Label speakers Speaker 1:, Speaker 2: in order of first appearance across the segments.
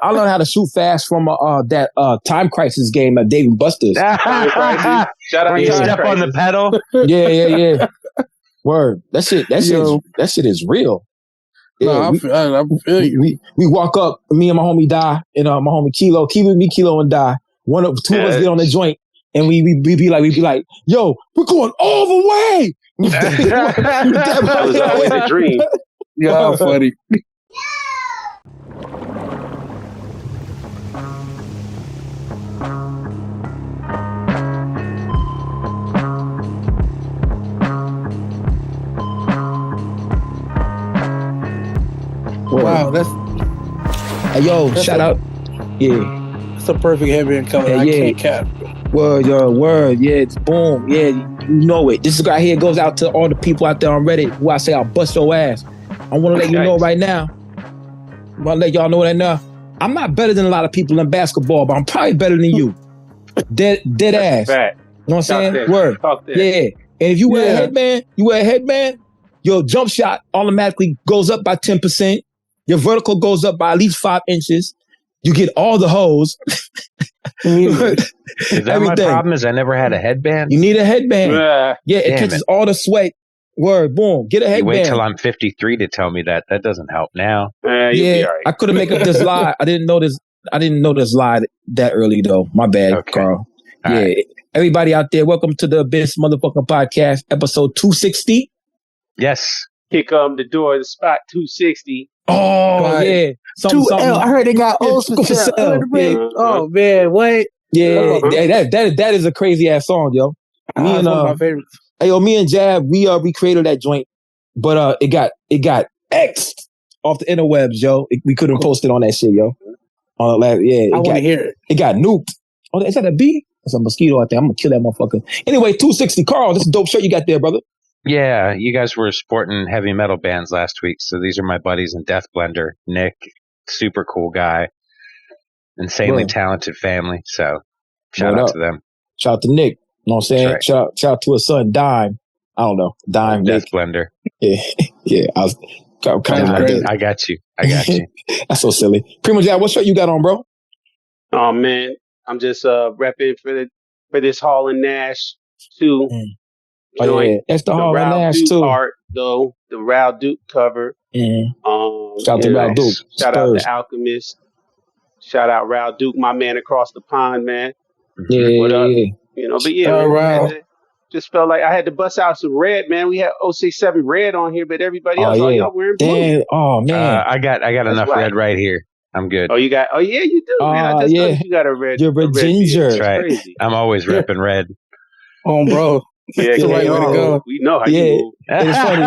Speaker 1: I learned how to shoot fast from that Time Crisis game at Dave and Buster's.
Speaker 2: Shout out
Speaker 3: you
Speaker 2: Time
Speaker 3: step on the
Speaker 2: Crisis.
Speaker 3: pedal.
Speaker 1: Yeah. Word. That shit is real. Yeah,
Speaker 4: I feel you.
Speaker 1: We walk up, me and my homie Die, and my homie Kilo, Kilo and Die. Two of us get on the joint, and we be like, yo, we're going all the way.
Speaker 2: That was always a dream.
Speaker 4: Yeah, funny. Wow,
Speaker 1: hey, yo, shout out. Yeah.
Speaker 4: That's a perfect headband color.
Speaker 1: Yeah,
Speaker 4: I can't cap.
Speaker 1: Word, yeah, it's boom. Yeah, you know it. This guy here goes out to all the people out there on Reddit who I say I'll bust your ass. I want to let you know right now. I want to let y'all know right now. I'm not better than a lot of people in basketball, but I'm probably better than you. Dead ass. You know what I'm saying? Word. Yeah. And if you wear a headband, your jump shot automatically goes up by 10%. Your vertical goes up by at least 5 inches. You get all the hoes.
Speaker 3: Is that my problem? Is I never had a headband?
Speaker 1: You need a headband. Yeah, it catches all the sweat. Word, boom. Get a headband.
Speaker 3: You wait till I'm 53 to tell me that. That doesn't help now.
Speaker 1: Yeah, I could have made up this lie. I didn't know this lie that early though. My bad, Carl. All right. Everybody out there, welcome to the Abyss motherfucking podcast, episode 260.
Speaker 3: Yes.
Speaker 2: Here come the door of the spot 260.
Speaker 1: Oh, yeah.
Speaker 4: 2L. I heard they got O's for sale. Oh, man. What?
Speaker 1: Yeah. That is a crazy ass song, yo. Me and,
Speaker 4: one of my favorites.
Speaker 1: Hey, yo, me and Jab, we recreated that joint, but it got X'd off the interwebs, yo. We couldn't post it on that shit, yo. I want to hear it. It got nuked. Oh, is that a bee? That's a mosquito out there. I'm going to kill that motherfucker. Anyway, 260. Carl, this is a dope shirt you got there, brother.
Speaker 3: Yeah, you guys were sporting heavy metal bands last week, so these are my buddies in Death Blender. Nick, super cool guy, insanely talented family, so shout out to them.
Speaker 1: Shout out to Nick, you know what I'm saying? Right. Shout out to his son, Dime. I don't know, Dime.
Speaker 3: Death Blender.
Speaker 1: Yeah, I was kind of like that.
Speaker 3: I got you.
Speaker 1: That's so silly. Primo Jack, what shirt you got on, bro?
Speaker 2: Oh, man, I'm just repping for this Hall and Nash, too.
Speaker 1: Oh, yeah. That's the Hall and Nash
Speaker 2: Duke
Speaker 1: too.
Speaker 2: Art, though, the Raul Duke cover.
Speaker 1: Shout out to Raul Duke.
Speaker 2: Shout out to Alchemist. Shout out Raul Duke, my man across the pond, man.
Speaker 1: Yeah.
Speaker 2: What up? You know, but yeah, man, just felt like I had to bust out some red, man. We had 067 red on here, but everybody else, all y'all wearing blue.
Speaker 1: Damn. Oh man,
Speaker 3: I got enough red right here. I'm good.
Speaker 2: Oh, you got? Oh yeah, you do, man. I just noticed you got a red.
Speaker 1: You're a ginger.
Speaker 3: That's right. Crazy. I'm always repping red.
Speaker 4: Oh, bro.
Speaker 2: Yeah,
Speaker 4: that's the right way to go.
Speaker 2: We know how you move.
Speaker 1: It's funny.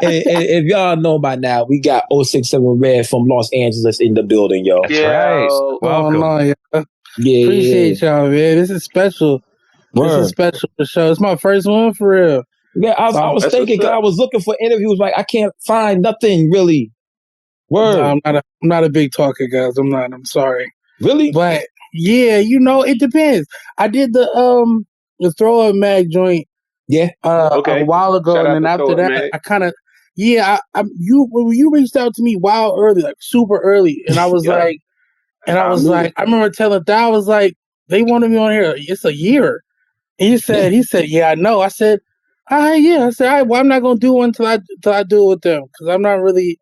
Speaker 1: and if y'all know by now, we got 067 Red from Los Angeles in the building, yo.
Speaker 3: That's right. Welcome.
Speaker 4: Appreciate y'all, man. This is special. This is special for sure. It's my first one for real.
Speaker 1: Yeah, I was thinking, I was looking for interviews, like I can't find nothing really.
Speaker 4: Word. No, I'm not a big talker, guys. I'm sorry.
Speaker 1: Really?
Speaker 4: But yeah, you know, it depends. I did the throw up mag joint a while ago, and then after that I kind of you reached out to me early, like super early, and I was like I remember telling that I was like, they wanted me on here, it's a year. And he said, yeah, I know. I said, I said, all right, well, I'm not gonna do one till I do it with them, because I'm not really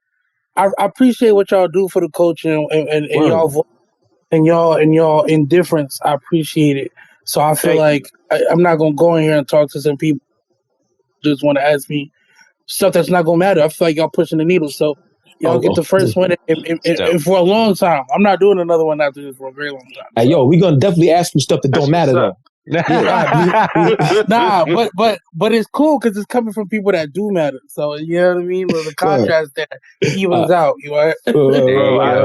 Speaker 4: I appreciate what y'all do for the culture and y'all and y'all indifference. I appreciate it. So I feel like I'm not gonna go in here and talk to some people who just want to ask me stuff that's not gonna matter. I feel like y'all pushing the needle. So y'all get the first one and for a long time. I'm not doing another one after this for a very long time.
Speaker 1: Hey, yo, we're gonna definitely ask you stuff that don't matter though.
Speaker 4: But it's cool because it's coming from people that do matter. So you know what I mean. But the contrast there evens out. You know.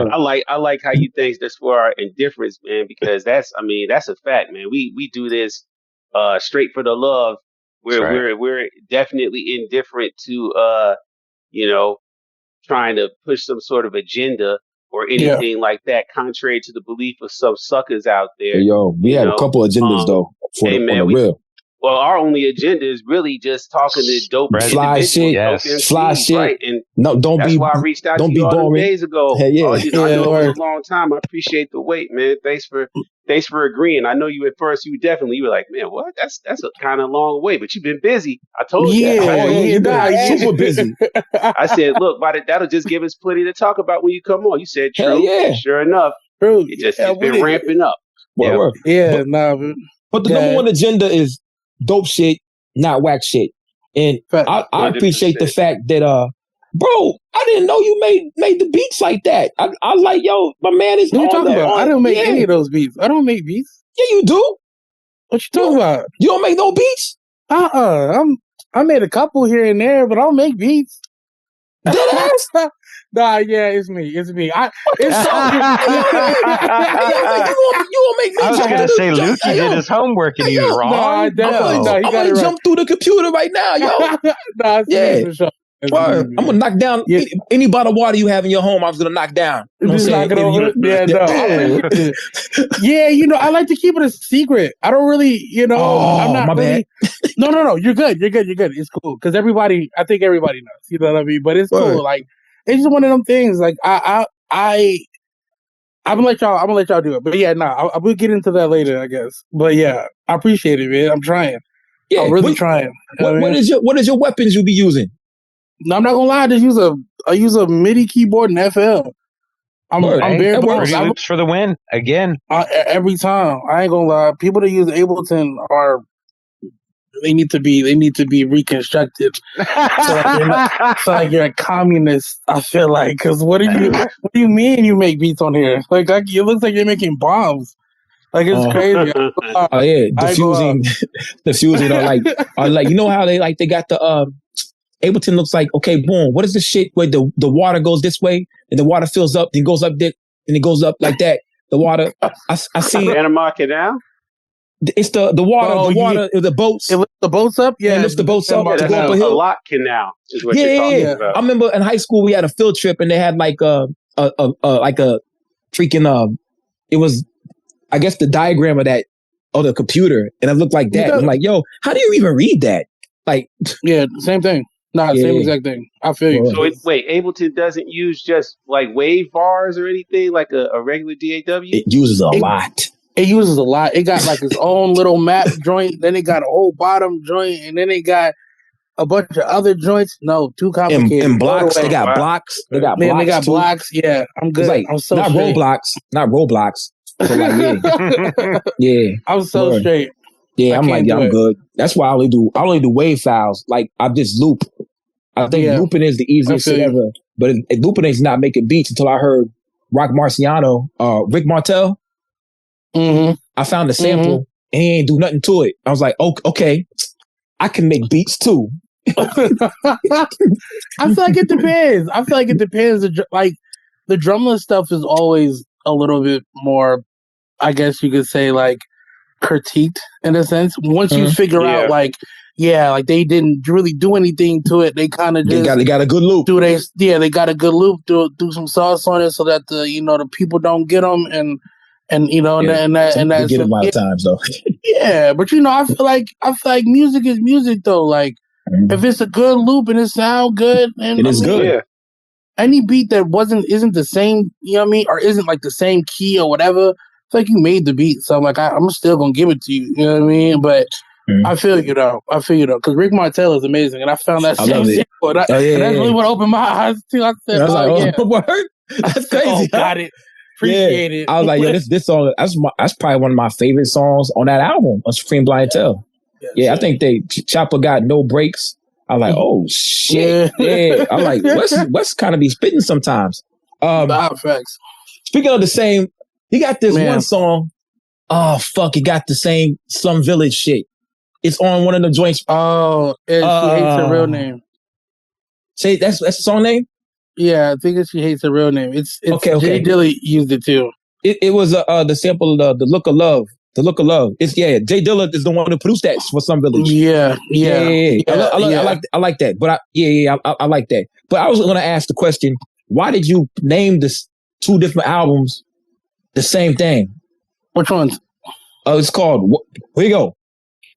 Speaker 2: I like how you think that's for our indifference, man. Because that's a fact, man. We do this straight for the love. We're definitely indifferent to trying to push some sort of agenda or anything like that, contrary to the belief of some suckers out there.
Speaker 1: Hey, yo, we had a couple agendas though. For the real.
Speaker 2: Well, our only agenda is really just talking to dope
Speaker 1: fly shit,
Speaker 2: dope
Speaker 1: fly
Speaker 2: MCs,
Speaker 1: shit.
Speaker 2: Right? And
Speaker 1: that's
Speaker 2: why I reached out to you all them days ago.
Speaker 1: Hey, yeah.
Speaker 2: I know it was a long time. I appreciate the wait, man. Thanks for agreeing. I know you at first. You were like, man, what? That's a kind of long way, but you've been busy. I told you.
Speaker 1: You've been super busy.
Speaker 2: I said, look, that'll just give us plenty to talk about when you come on. You said true.
Speaker 1: Yeah.
Speaker 2: Sure enough, it's been ramping up.
Speaker 1: But the number one agenda is dope shit, not whack shit. And I appreciate the fact that, bro, I didn't know you made the beats like that. I like, yo, my man is.
Speaker 4: What you talking about? I don't make any of those beats. I don't make beats.
Speaker 1: Yeah, you do.
Speaker 4: What you talking about?
Speaker 1: You don't make no beats?
Speaker 4: I made a couple here and there, but I don't make beats. Nah, yeah, it's me. It's me.
Speaker 1: You won't make me.
Speaker 3: I was gonna say Lukey did his homework and he was wrong.
Speaker 1: I'm gonna jump through the computer right now, yo.
Speaker 4: Yeah. For sure.
Speaker 1: I'm gonna knock down any bottle of water you have in your home. I was gonna knock down.
Speaker 4: Just knock it over. Yeah, I like to keep it a secret. I don't really, I'm not really. Bad. No. You're good. It's cool because I think everybody knows. You know what I mean? But it's cool. Like it's just one of them things. Like I'm gonna let y'all do it. But yeah, I will get into that later, I guess. But yeah, I appreciate it, man. I'm trying. Yeah, I'm really trying.
Speaker 1: What is your weapons you be using?
Speaker 4: No, I'm not gonna lie. I use a MIDI keyboard and FL. I'm very
Speaker 3: Pretty Loops for the win again.
Speaker 4: Every time. I ain't gonna lie. People that use Ableton they need to be reconstructed. So like you're a communist. I feel like because what do you mean you make beats on here? Like it looks like you're making bombs. Like it's crazy.
Speaker 1: diffusing or like you know how they got the Ableton looks like, okay, boom, what is the shit where the water goes this way and the water fills up, then goes up there, and it goes up like that. The water, I see.
Speaker 2: Panama Canal?
Speaker 1: It's the water, the boats.
Speaker 4: It lifts the boats up? Yeah.
Speaker 1: It lifts the boats up to go up a
Speaker 2: hill.
Speaker 1: hill.
Speaker 2: A lock canal is what you're talking about.
Speaker 1: I remember in high school we had a field trip and they had like a freaking, it was, I guess the diagram of that, on the computer, and it looked like that. I'm like, yo, how do you even read that? Like,
Speaker 4: yeah, same thing. Same exact thing. I feel you.
Speaker 2: So Ableton doesn't use just like wave bars or anything like a regular DAW?
Speaker 1: It uses a lot.
Speaker 4: It uses a lot. It got like its own little map joint, then it got a whole bottom joint, and then it got a bunch of other joints. No, too complicated.
Speaker 1: And blocks. They got blocks. They got blocks.
Speaker 4: They got blocks. Yeah, I'm good.
Speaker 1: Like,
Speaker 4: I'm so
Speaker 1: not
Speaker 4: straight.
Speaker 1: Roblox. So like, yeah.
Speaker 4: I'm so straight.
Speaker 1: Yeah, I'm good. That's why I only do wave files. Like I just loop. I think looping is the easiest thing ever. But looping is not making beats until I heard Rick Martel.
Speaker 4: Mm-hmm.
Speaker 1: I found a sample and he ain't do nothing to it. I was like, okay, I can make beats too.
Speaker 4: I feel like it depends. Like the drumless stuff is always a little bit more, I guess you could say, like critiqued in a sense. Once you figure out like they didn't really do anything to it. They kind of just
Speaker 1: they got a good loop.
Speaker 4: They got a good loop. Do some sauce on it so that the people don't get them and that's
Speaker 1: get them a lot of times though.
Speaker 4: Yeah, but I feel like music is music though. Like if it's a good loop and it sounds good, and
Speaker 1: it is good.
Speaker 4: Yeah. Any beat that isn't the same, you know what I mean, or isn't like the same key or whatever, it's like you made the beat. So I'm like, I'm still gonna give it to you. You know what I mean? But I feel you though. Because Rick Martel is amazing, and I found that same shit. And that's really what opened my eyes too. I said,
Speaker 1: word? That's crazy.
Speaker 4: Got it. Appreciate it.
Speaker 1: I was like, yo, this song, that's probably one of my favorite songs on that album, on Supreme Clientele. Yeah, I think Chopper got No Breaks. I was like, oh shit. Yeah. I'm like, Wes kind of be spitting sometimes.
Speaker 4: Facts.
Speaker 1: Speaking of the same, he got this one song. Oh fuck, he got the same Slum Village shit. It's on one of the joints.
Speaker 4: Oh, She Hates Her Real Name.
Speaker 1: Say that's the song name?
Speaker 4: Yeah, I think She Hates Her Real Name. It's
Speaker 1: okay.
Speaker 4: Jay Dilla used it too.
Speaker 1: It was the sample of the Look of Love. The Look of Love. It's Jay Dilla is the one who produced that for Slum Village.
Speaker 4: Yeah.
Speaker 1: I like that. But I like that. But I was going to ask the question: why did you name this two different albums the same thing?
Speaker 4: Which ones?
Speaker 1: It's called. Here you go.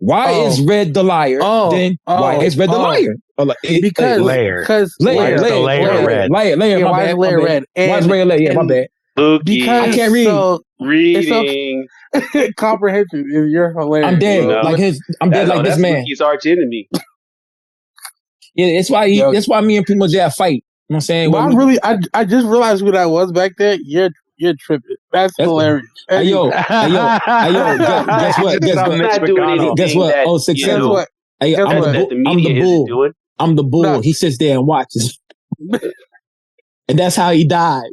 Speaker 1: Why is Red the liar? Then why is Red the liar?
Speaker 4: Because
Speaker 3: layer.
Speaker 4: Layer
Speaker 3: red.
Speaker 1: Layer.
Speaker 4: Yeah,
Speaker 1: why is
Speaker 4: layer red?
Speaker 1: Why is layer? Yeah, my bad.
Speaker 2: Because
Speaker 1: I can't read.
Speaker 4: So,
Speaker 2: reading.
Speaker 4: Comprehension is you're hilarious.
Speaker 1: I'm dead. I'm dead like this man.
Speaker 2: He's arch enemy.
Speaker 1: Yeah, that's why that's why me and Primo Jab fight. You know what I'm saying?
Speaker 4: Well, I just realized who that was back there. You're tripping. That's hilarious.
Speaker 1: Hey yo, guess what? Guess what? Oh, 6
Speaker 4: Guess what?
Speaker 1: Hey, I'm the bull. I'm the bull. He sits there and watches. And that's how he died.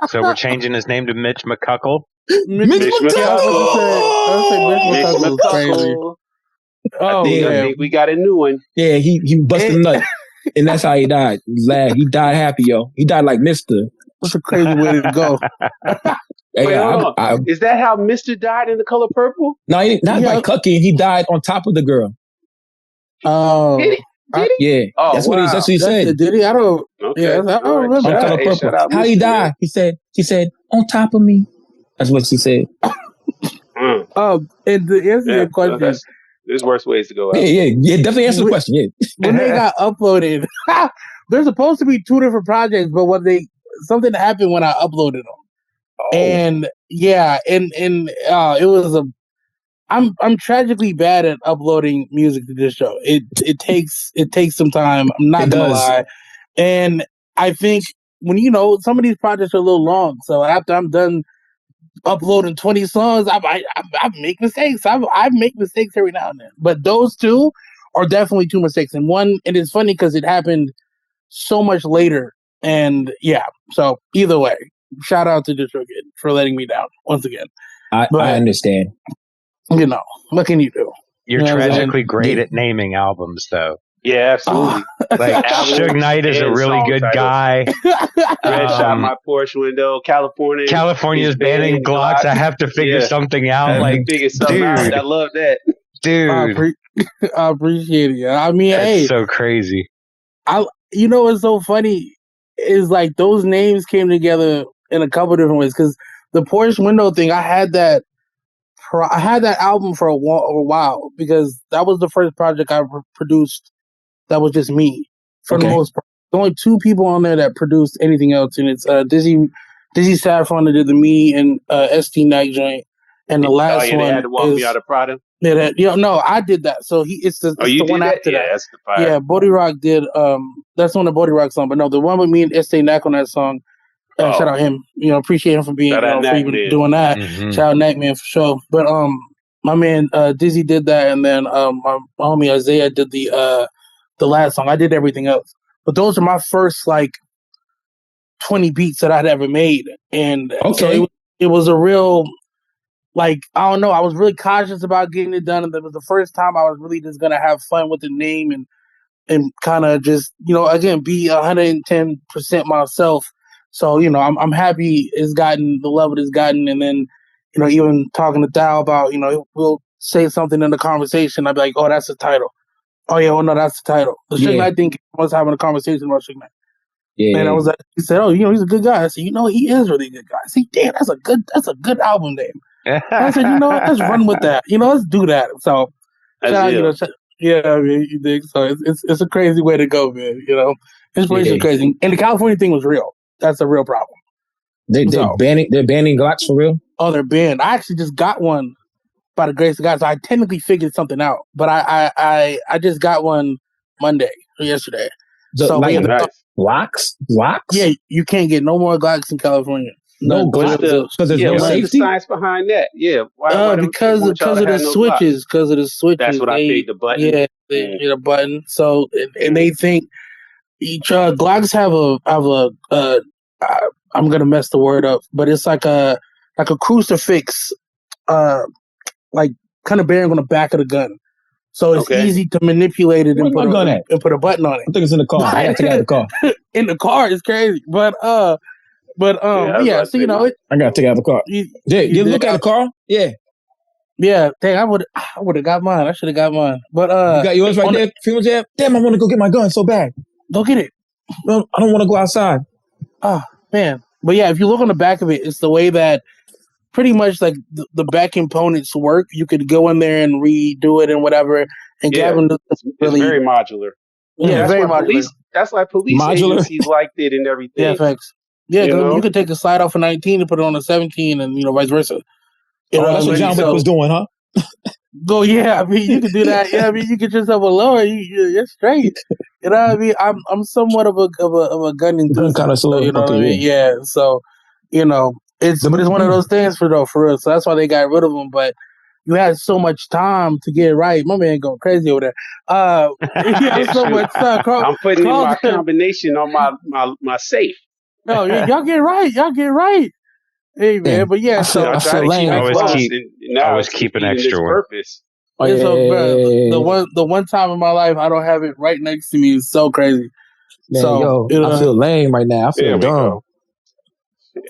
Speaker 3: So we're changing his name to Mitch McCuckle?
Speaker 1: Mitch McCuckle!
Speaker 4: I was crazy.
Speaker 2: I think we got a new one.
Speaker 1: Yeah, he busted a nut. And that's how he died. He died happy, yo. He died like Mr.
Speaker 4: What's a crazy way to go?
Speaker 2: Wait, hold on. Is that how Mr. died in The Color Purple?
Speaker 1: No, not by cucking. He died on top of the girl.
Speaker 4: Oh.
Speaker 2: Did he?
Speaker 1: Yeah.
Speaker 2: Oh,
Speaker 1: that's what he said.
Speaker 4: Did he? I don't.
Speaker 2: Okay.
Speaker 4: Yeah, I don't remember.
Speaker 1: On Color Purple. How he died? He said, on top of me. That's what she said.
Speaker 4: And to answer your question.
Speaker 2: There's worse ways to go out.
Speaker 1: Yeah. Definitely answer the question. Yeah.
Speaker 4: When they got uploaded, there's supposed to be 2 different projects, but something happened when I uploaded them. And it was I'm tragically bad at uploading music to this show. It takes some time. I'm not gonna lie. And I think when some of these projects are a little long, so after I'm done uploading 20 songs, I make mistakes. I make mistakes every now and then. But those 2 are definitely 2 mistakes. And it's funny because it happened so much later. And so either way, shout out to DistroKid for letting me down once again.
Speaker 1: I understand.
Speaker 4: What can you do?
Speaker 3: You're tragically great at naming albums, though.
Speaker 2: Yeah, absolutely.
Speaker 3: Like Suge Knight is a really good guy.
Speaker 2: Red shot my Porsche window.
Speaker 3: California's banning Glocks. I have to figure something out.
Speaker 2: I love that,
Speaker 3: dude.
Speaker 4: I appreciate it. I mean,
Speaker 3: that's so crazy.
Speaker 4: What's so funny is like those names came together in a couple different ways. Because the Porsche window thing, I had that album for a while because that was the first project I produced. That was just me for the most part. The only 2 people on there that produced anything else, and it's Dizzy Saffron that did the Me and ST Nike joint, and the last one
Speaker 2: they had to walk me out of Prada.
Speaker 4: No, I did that. So it's the one after that.
Speaker 2: That's the fire.
Speaker 4: Yeah, Bodie Rock did. That's on the Bodie Rock song, but no, the one with me and ST Nike on that song. Shout out him. Appreciate him for being for even doing that.
Speaker 3: Mm-hmm.
Speaker 4: Shout out Knack Man for sure. But my man Dizzy did that, and then my homie Isaiah did the last song. I did everything else. But those are my first 20 beats that I'd ever made. And so it was a real I don't know, I was really cautious about getting it done, and it was the first time I was really just gonna have fun with the name and kind of just, again, be 110% myself. So, I'm happy it's gotten the level it's gotten. And then, even talking to Thao about, we'll say something in the conversation. I'd be like, oh, that's the title. Oh, yeah, well, no, that's the title. The Suge Knight thing, I was having a conversation about Suge Knight. Yeah. And I was like, he said, oh, he's a good guy. I said, he is really a good guy. I said, damn, that's a good album name. I said, let's run with that. Let's do that. So, you think so? It's a crazy way to go, man. Inspiration is crazy, and the California thing was real. That's a real problem.
Speaker 1: They're banning Glocks for real.
Speaker 4: Oh, they're banned. I actually just got one by the grace of God. So I technically figured something out, but I just got one Monday or yesterday.
Speaker 1: Glocks?
Speaker 4: Yeah, you can't get no more Glocks in California.
Speaker 1: No Glocks because there's no safety.
Speaker 2: What's the science behind that? Yeah,
Speaker 4: because of the switches. Because of the switches.
Speaker 2: That's what I paid the button.
Speaker 4: Yeah, they hit a button. So and they think each Glocks have a I'm gonna mess the word up, but it's like a crucifix, kind of bearing on the back of the gun. So it's easy to manipulate it and put a button on it.
Speaker 1: I think it's in the car. I gotta take it out of the car.
Speaker 4: In the car is crazy, but so I
Speaker 1: gotta take it out of the car. You look at the car? Yeah.
Speaker 4: Yeah, dang, I would have got mine. I should have got mine. But
Speaker 1: you got yours right there, Primo Jab? Damn, I want to go get my gun so bad.
Speaker 4: Go get it.
Speaker 1: No, I don't want to go outside.
Speaker 4: Oh, man. But yeah, if you look on the back of it, it's the way that pretty much like the back components work. You could go in there and redo it and whatever. And Gavin,
Speaker 2: it's very modular.
Speaker 4: Yeah, very modular.
Speaker 2: That's why police agencies liked it and everything.
Speaker 4: Yeah, thanks. Yeah, you could take a slide off a 19 and put it on a 17, and vice versa.
Speaker 1: That's what John Wick was doing, huh?
Speaker 4: Go, yeah. I mean, you could do that. Yeah, I mean, you could just have a lower. You're straight. You know what I mean? I'm somewhat of a gun enthusiast.
Speaker 1: Kind of sort.
Speaker 4: You know what I mean? Yeah. So, it's one of those things for real. So that's why they got rid of them. But you had so much time to get it right. My man going crazy over there. So much stuff.
Speaker 2: I'm putting in my combination on my safe.
Speaker 4: No, y'all get right. Hey man, but yeah,
Speaker 3: I was keeping extra one.
Speaker 2: Purpose.
Speaker 4: The one time in my life I don't have it right next to me is so crazy.
Speaker 1: Man, I feel lame right now. I feel dumb.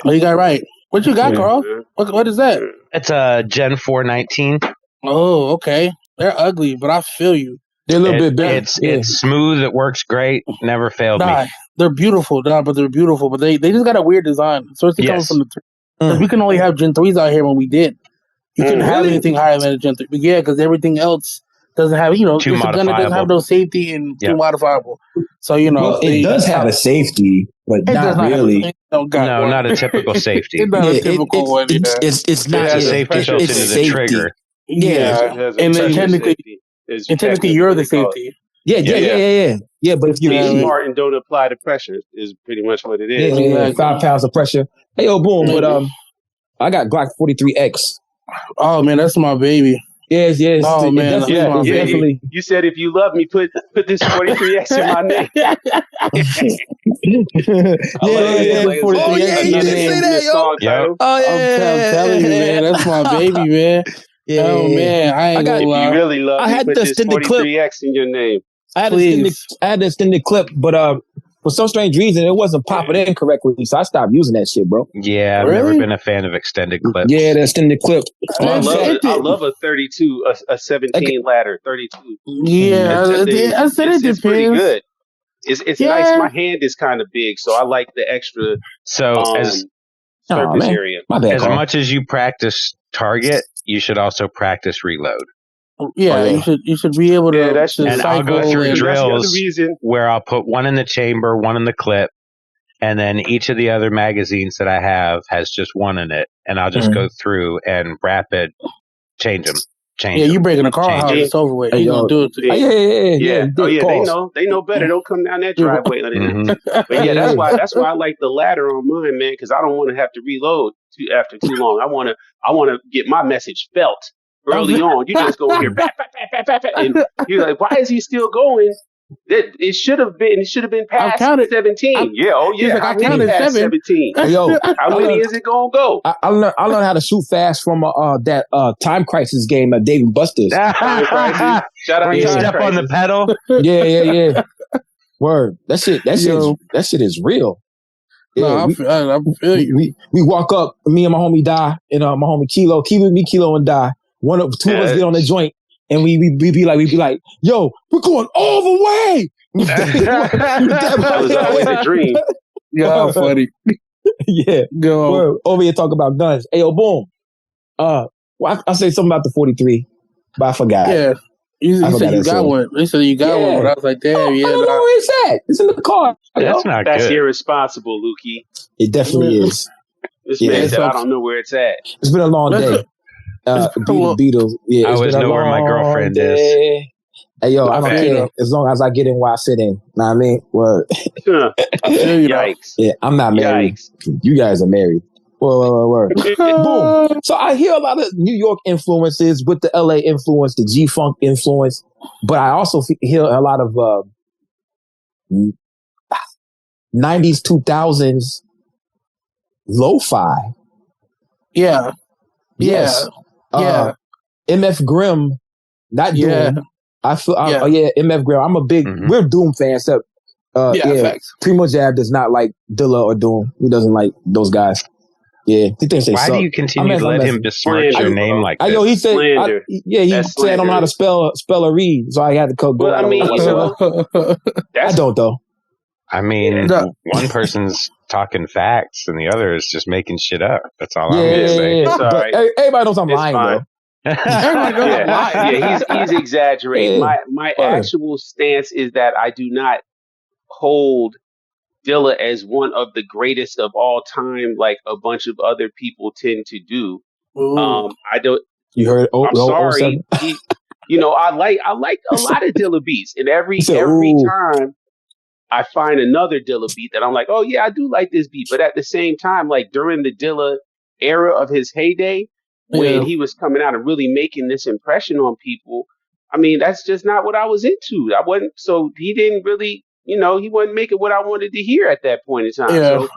Speaker 4: Oh, you got right. What you got, Carl? What is that?
Speaker 3: It's a Gen 419.
Speaker 4: Oh, okay. They're ugly, but I feel you.
Speaker 1: They're a little bit better.
Speaker 3: It's smooth. It works great. Never failed me.
Speaker 4: They're beautiful, but they're beautiful. But they just got a weird design. So it's coming from the. Because we can only have Gen 3s out here when we did. You couldn't have anything higher than a Gen 3. But yeah, because everything else doesn't have, it's a gun that doesn't have no safety and too modifiable. So,
Speaker 5: it does have a safety, but not really.
Speaker 3: No, not a typical safety.
Speaker 4: It's not a typical one.
Speaker 1: It's not
Speaker 3: a safety built into the trigger.
Speaker 4: Yeah. And then technically you're the safety.
Speaker 1: Yeah, but if you're
Speaker 2: smart and don't apply the pressure is pretty much what it is.
Speaker 1: Yeah, 5 pounds of pressure. Hey, boom. But I got Glock 43X.
Speaker 4: Oh man, that's my baby.
Speaker 1: Yes.
Speaker 4: Oh man,
Speaker 1: definitely.
Speaker 2: You said if you love me, put this 43X in my name.
Speaker 1: Yeah. You didn't say that, yo.
Speaker 3: Yep.
Speaker 1: Oh yeah.
Speaker 4: I'm telling you, man, that's my baby, man.
Speaker 1: Yeah.
Speaker 4: Oh man, I ain't gonna lie.
Speaker 2: If you really love me, put this 43X in your name.
Speaker 1: I had the extended clip, but for some strange reason, it wasn't popping in correctly, so I stopped using that shit, bro.
Speaker 3: Yeah, I've never been a fan of extended clips.
Speaker 1: Yeah, the extended clip.
Speaker 2: I love a 32, a 17 ladder, 32.
Speaker 4: Yeah, I said it depends.
Speaker 2: It's pretty good. It's nice. My hand is kind of big, so I like the extra surface area.
Speaker 3: As much as you practice target, you should also practice reload.
Speaker 4: Yeah, you should be able to.
Speaker 3: And I'll go through drills where I'll put one in the chamber, one in the clip, and then each of the other magazines that I have has just one in it, and I'll just go through and rapid change them.
Speaker 4: You breaking a car house, it's over with. You gonna do it?
Speaker 2: Yeah. Oh yeah, they know better. Don't come down that driveway. But yeah, that's why I like the ladder on mine, man, because I don't want to have to reload after too long. I want to get my message felt. Early on, you just go here, bat, and you're like, "Why is he still going?" It should have been past 17. I counted past 17.
Speaker 1: Yo,
Speaker 2: how many is it gonna go?
Speaker 1: I learned how to shoot fast from that Time Crisis game at Dave & Buster's.
Speaker 2: Time Crisis. Shout out!
Speaker 3: Step on the pedal.
Speaker 1: Yeah. Word. That shit is real.
Speaker 4: Yeah, I feel you.
Speaker 1: We walk up. Me and my homie Die, and my homie Kilo, Kilo, and Die. Two of us get on the joint, and we be like, yo, we're going all the way.
Speaker 2: That was always a dream.
Speaker 4: Yeah, funny.
Speaker 1: Yeah, go over here talk about guns. Hey, boom. Well, I say something about the 43, but I forgot.
Speaker 4: Yeah, you said you got one. They said you got one, but I was like, damn,
Speaker 1: I don't know where it's at. It's in the car.
Speaker 2: That's irresponsible, Lukey.
Speaker 1: It definitely is.
Speaker 2: This man said, I don't know where it's at.
Speaker 1: It's been a long day. Beatles. Yeah,
Speaker 3: I always know where my girlfriend is.
Speaker 1: Hey, yo, I don't care as long as I get in where I fit in. Know what I mean? Word.
Speaker 2: Yikes.
Speaker 1: Yeah, I'm not married. Yikes. You guys are married. Word. Boom. So I hear a lot of New York influences with the LA influence, the G-Funk influence, but I also hear a lot of 90s, 2000s lo-fi.
Speaker 4: Yeah.
Speaker 1: Yes. MF Grimm, not Doom.
Speaker 4: Yeah.
Speaker 1: I feel. MF Grimm. I'm a big. We're Doom fans. Except,
Speaker 4: facts.
Speaker 1: Primo Jab does not like Dilla or Doom. He doesn't like those guys. Yeah, he thinks they
Speaker 3: suck. Why do you continue to let him besmirch your name like this?
Speaker 1: He said. He said I don't know how to spell or read, so I had to go.
Speaker 2: Well, I mean,
Speaker 1: I don't though.
Speaker 3: I mean, one person's talking facts, and the other is just making shit up. That's all I'm gonna say.
Speaker 1: Yeah. But everybody knows I'm lying, though.
Speaker 2: He's exaggerating. My actual stance is that I do not hold Dilla as one of the greatest of all time, like a bunch of other people tend to do. I don't.
Speaker 1: You heard?
Speaker 2: I'm sorry. I like a lot of Dilla beats, and every time I find another Dilla beat that I'm like, oh yeah, I do like this beat. But at the same time, like during the Dilla era of his heyday, when he was coming out and really making this impression on people, I mean, that's just not what I was into. I wasn't. So he didn't really. He wasn't making what I wanted to hear at that point in time. So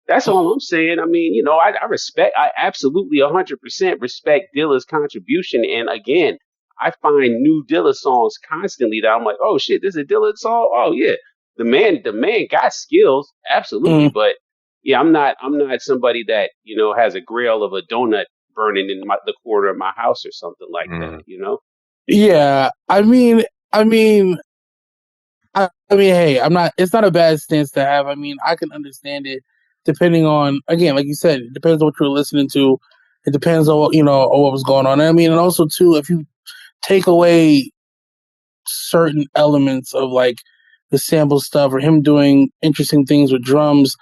Speaker 2: that's all I'm saying. I mean, I absolutely 100% respect Dilla's contribution. And again, I find new Dilla songs constantly that I'm like, oh shit, this is a Dilla song. Oh yeah, the man got skills, absolutely. But yeah, I'm not somebody that has a grail of a donut burning in the corner of my house or something like that.
Speaker 4: Yeah, I mean, hey, it's not a bad stance to have. I mean, I can understand it depending on, again, like you said, it depends on what you're listening to. It depends on, on what was going on. I mean, and also too, if you take away certain elements of like the sample stuff or him doing interesting things with drums,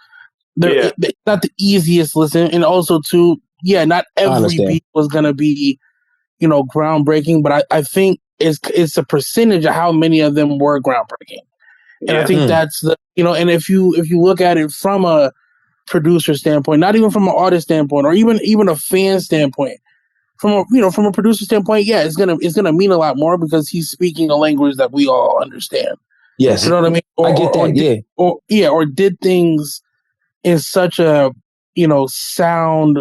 Speaker 4: it's not the easiest listen. And also too, not every beat was going to be, groundbreaking, but I think it's a percentage of how many of them were groundbreaking. And I think that's the, and if you look at it from a producer standpoint, not even from an artist standpoint, or even a fan standpoint, from a producer standpoint, it's gonna mean a lot more because he's speaking a language that we all understand.
Speaker 1: Yes,
Speaker 4: you know what I mean.
Speaker 1: I get that.
Speaker 4: Or did things in such a sound.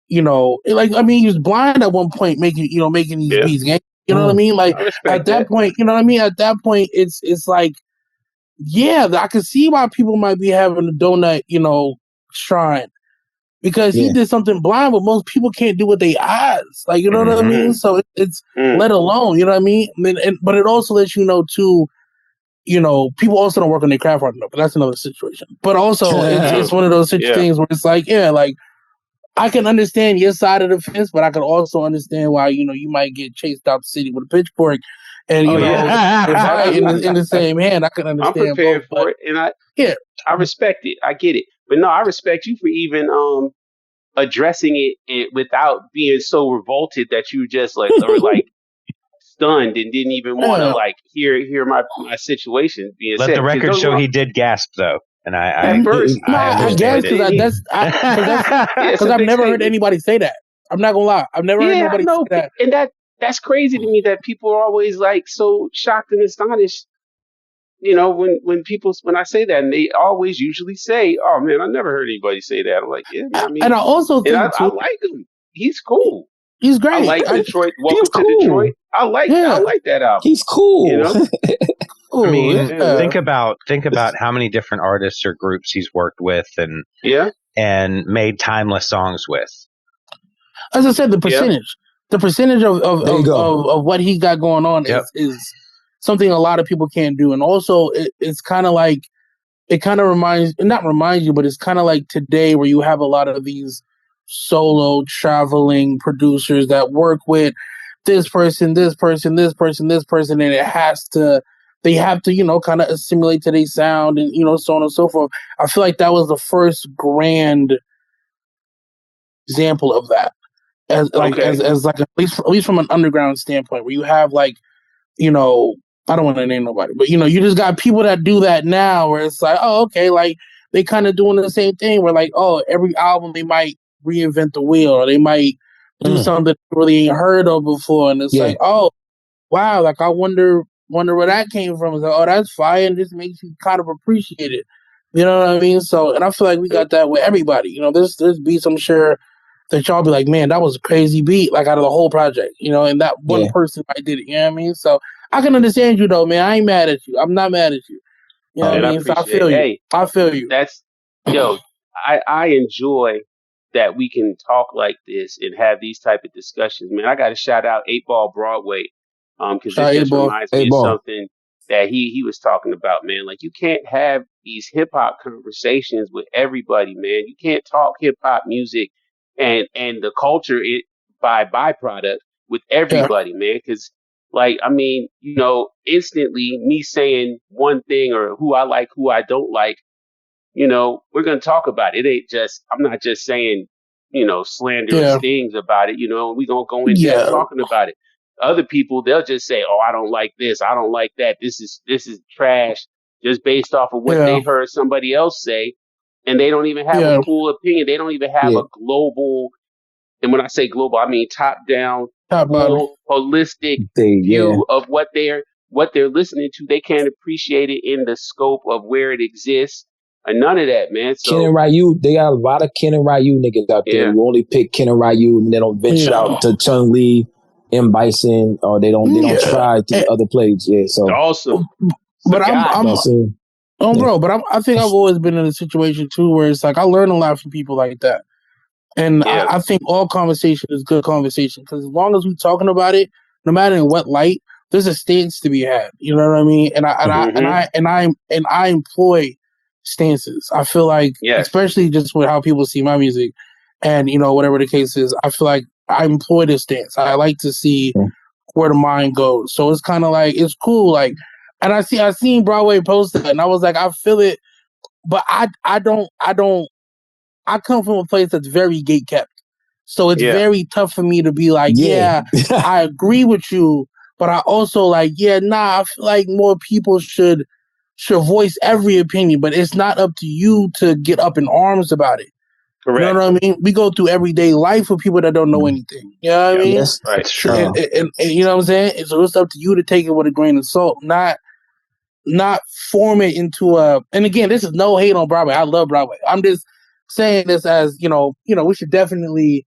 Speaker 4: He was blind at one point making these beats. You know what I mean? Like at that point, you know what I mean? At that point, it's like, I can see why people might be having a donut, shrine. Because he did something blind, but most people can't do with their eyes. Like, you know what I mean? So it's let alone, you know what I mean? But it also lets you know too, people also don't work on their craft hard enough, but that's another situation. But also it's one of those things where it's like, like, I can understand your side of the fence, but I can also understand why, you might get chased out the city with a pitchfork. And, in the same hand, I can understand.
Speaker 2: I'm prepared for it. And I respect it. I get it. But no, I respect you for even addressing it without being so revolted that you just like, or like stunned and didn't even want to like hear my situation being said.
Speaker 3: Let the record show he did gasp though. And I
Speaker 4: guess because I've never heard anybody say that. I'm not gonna lie, I've never heard anybody say that.
Speaker 2: And that's crazy to me that people are always like so shocked and astonished. When I say that, and they always usually say, "Oh man, I never heard anybody say that." I'm like, yeah, I mean,
Speaker 4: and I also think
Speaker 2: I like him. He's cool.
Speaker 4: He's great.
Speaker 2: I like Detroit. Welcome to Detroit. I like that album.
Speaker 1: He's cool.
Speaker 3: I mean, think about how many different artists or groups he's worked with and made timeless songs with.
Speaker 4: As I said, the percentage of what he got going on is something a lot of people can't do. And also it's kind of like, not reminds you, but it's kind of like today where you have a lot of these solo traveling producers that work with this person, and they have to, kind of assimilate to their sound and, so on and so forth. I feel like that was the first grand example of that. As at least from an underground standpoint, where you have like, I don't want to name nobody, but you just got people that do that now where it's like, oh, okay, like they kind of doing the same thing where like, oh, every album they might reinvent the wheel or they might do something that you really ain't heard of before. And it's like, oh, wow, like I wonder where that came from. It's like, oh, that's fire, and this makes you kind of appreciate it. You know what I mean? So, and I feel like we got that with everybody. There's beats I'm sure that y'all be like, man, that was a crazy beat, like out of the whole project, and that one person I did it. You know what I mean? So I can understand you though, man. I ain't mad at you. I'm not mad at you. You know what I mean? So I feel you.
Speaker 2: Hey,
Speaker 4: I feel you.
Speaker 2: That's I enjoy that we can talk like this and have these type of discussions, man. I got to shout out 8 Ball Broadway, because this just reminds me of something that he was talking about, man. Like, you can't have these hip hop conversations with everybody, man. You can't talk hip hop music and the culture by byproduct with everybody, man. Because, like, I mean, instantly me saying one thing or who I like, who I don't like, we're gonna talk about it. It ain't just, I'm not just saying, slanderous things about it. We're gonna go in depth talking about it. Other people, they'll just say, "Oh, I don't like this. I don't like that. This is trash," just based off of what they heard somebody else say, and they don't even have a full opinion. They don't even have a global. And when I say global, I mean top down, holistic view of what they're listening to. They can't appreciate it in the scope of where it exists, and none of that, man. So,
Speaker 1: Ken and Ryu, they got a lot of Ken and Ryu niggas out there who only pick Ken and Ryu, and they don't venture out to Chun Li, M. Bison, or they don't try to other plays. Yeah, so
Speaker 2: awesome.
Speaker 4: But I think I've always been in a situation too where it's like I learn a lot from people like that. And I think all conversation is good conversation because as long as we're talking about it, no matter in what light, there's a stance to be had. You know what I mean? And I employ stances. I feel like, especially just with how people see my music, and whatever the case is, I feel like I employ this stance. I like to see where the mind goes. So it's kind of like it's cool. Like, and I seen Broadway post that, and I was like, I feel it, but I don't. I come from a place that's very gatekept. So it's very tough for me to be like, I agree with you, but I also I feel like more people should voice every opinion, but it's not up to you to get up in arms about it. Correct. You know what I mean? We go through everyday life with people that don't know anything. You know what I mean?
Speaker 2: That's right.
Speaker 4: And you know what I'm saying? And so it's up to you to take it with a grain of salt, not form it into a, and again, this is no hate on Broadway. I love Broadway. I'm just saying this as, we should definitely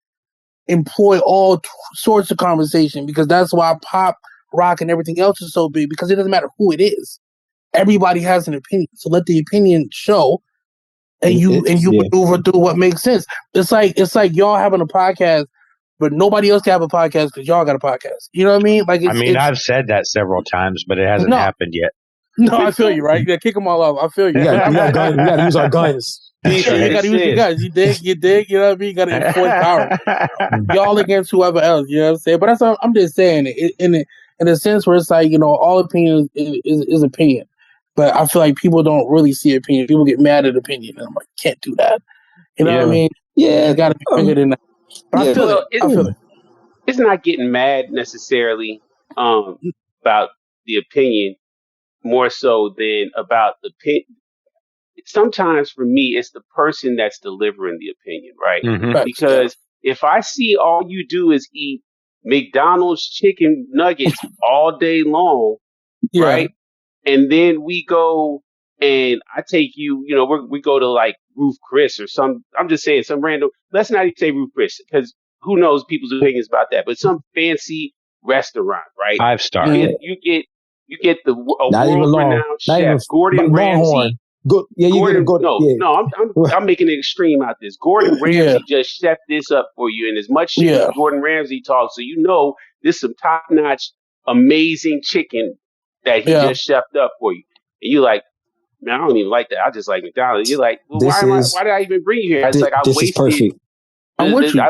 Speaker 4: employ all sorts of conversation because that's why pop, rock, and everything else is so big because it doesn't matter who it is. Everybody has an opinion. So let the opinion show and you maneuver through what makes sense. It's like y'all having a podcast, but nobody else can have a podcast because y'all got a podcast. You know what I mean? Like,
Speaker 3: I've said that several times, but it hasn't happened yet.
Speaker 4: No, I feel you, right? Yeah, kick them all off. I feel you.
Speaker 1: We gotta use our guns.
Speaker 4: You gotta use your guns. You dig? You know what I mean? You gotta enforce power. Y'all against whoever else. You know what I'm saying? But that's what I'm just saying it in a sense where it's like, all opinion is opinion. But I feel like people don't really see opinion. People get mad at opinion. And I'm like, can't do that. You know what I mean? Yeah. It gotta be bigger than that. But I feel it.
Speaker 2: It's not getting mad necessarily about the opinion more so than about the opinion. Sometimes for me, it's the person that's delivering the opinion, right? Mm-hmm. Because if I see all you do is eat McDonald's chicken nuggets all day long, right? And then we go and I take you, we go to like Ruth Chris or some, I'm just saying some random, let's not even say Ruth Chris because who knows people's opinions about that, but some fancy restaurant, right?
Speaker 3: 5-star.
Speaker 2: You get the world-renowned chef, Gordon Ramsay. I'm making an extreme out this. Gordon Ramsay just chefed this up for you, and as much shit as Gordon Ramsay talks, so this is some top-notch, amazing chicken that he just chefed up for you. And you're like, man, I don't even like that. I just like McDonald's. You're like, well, why did I even bring you here? It's like I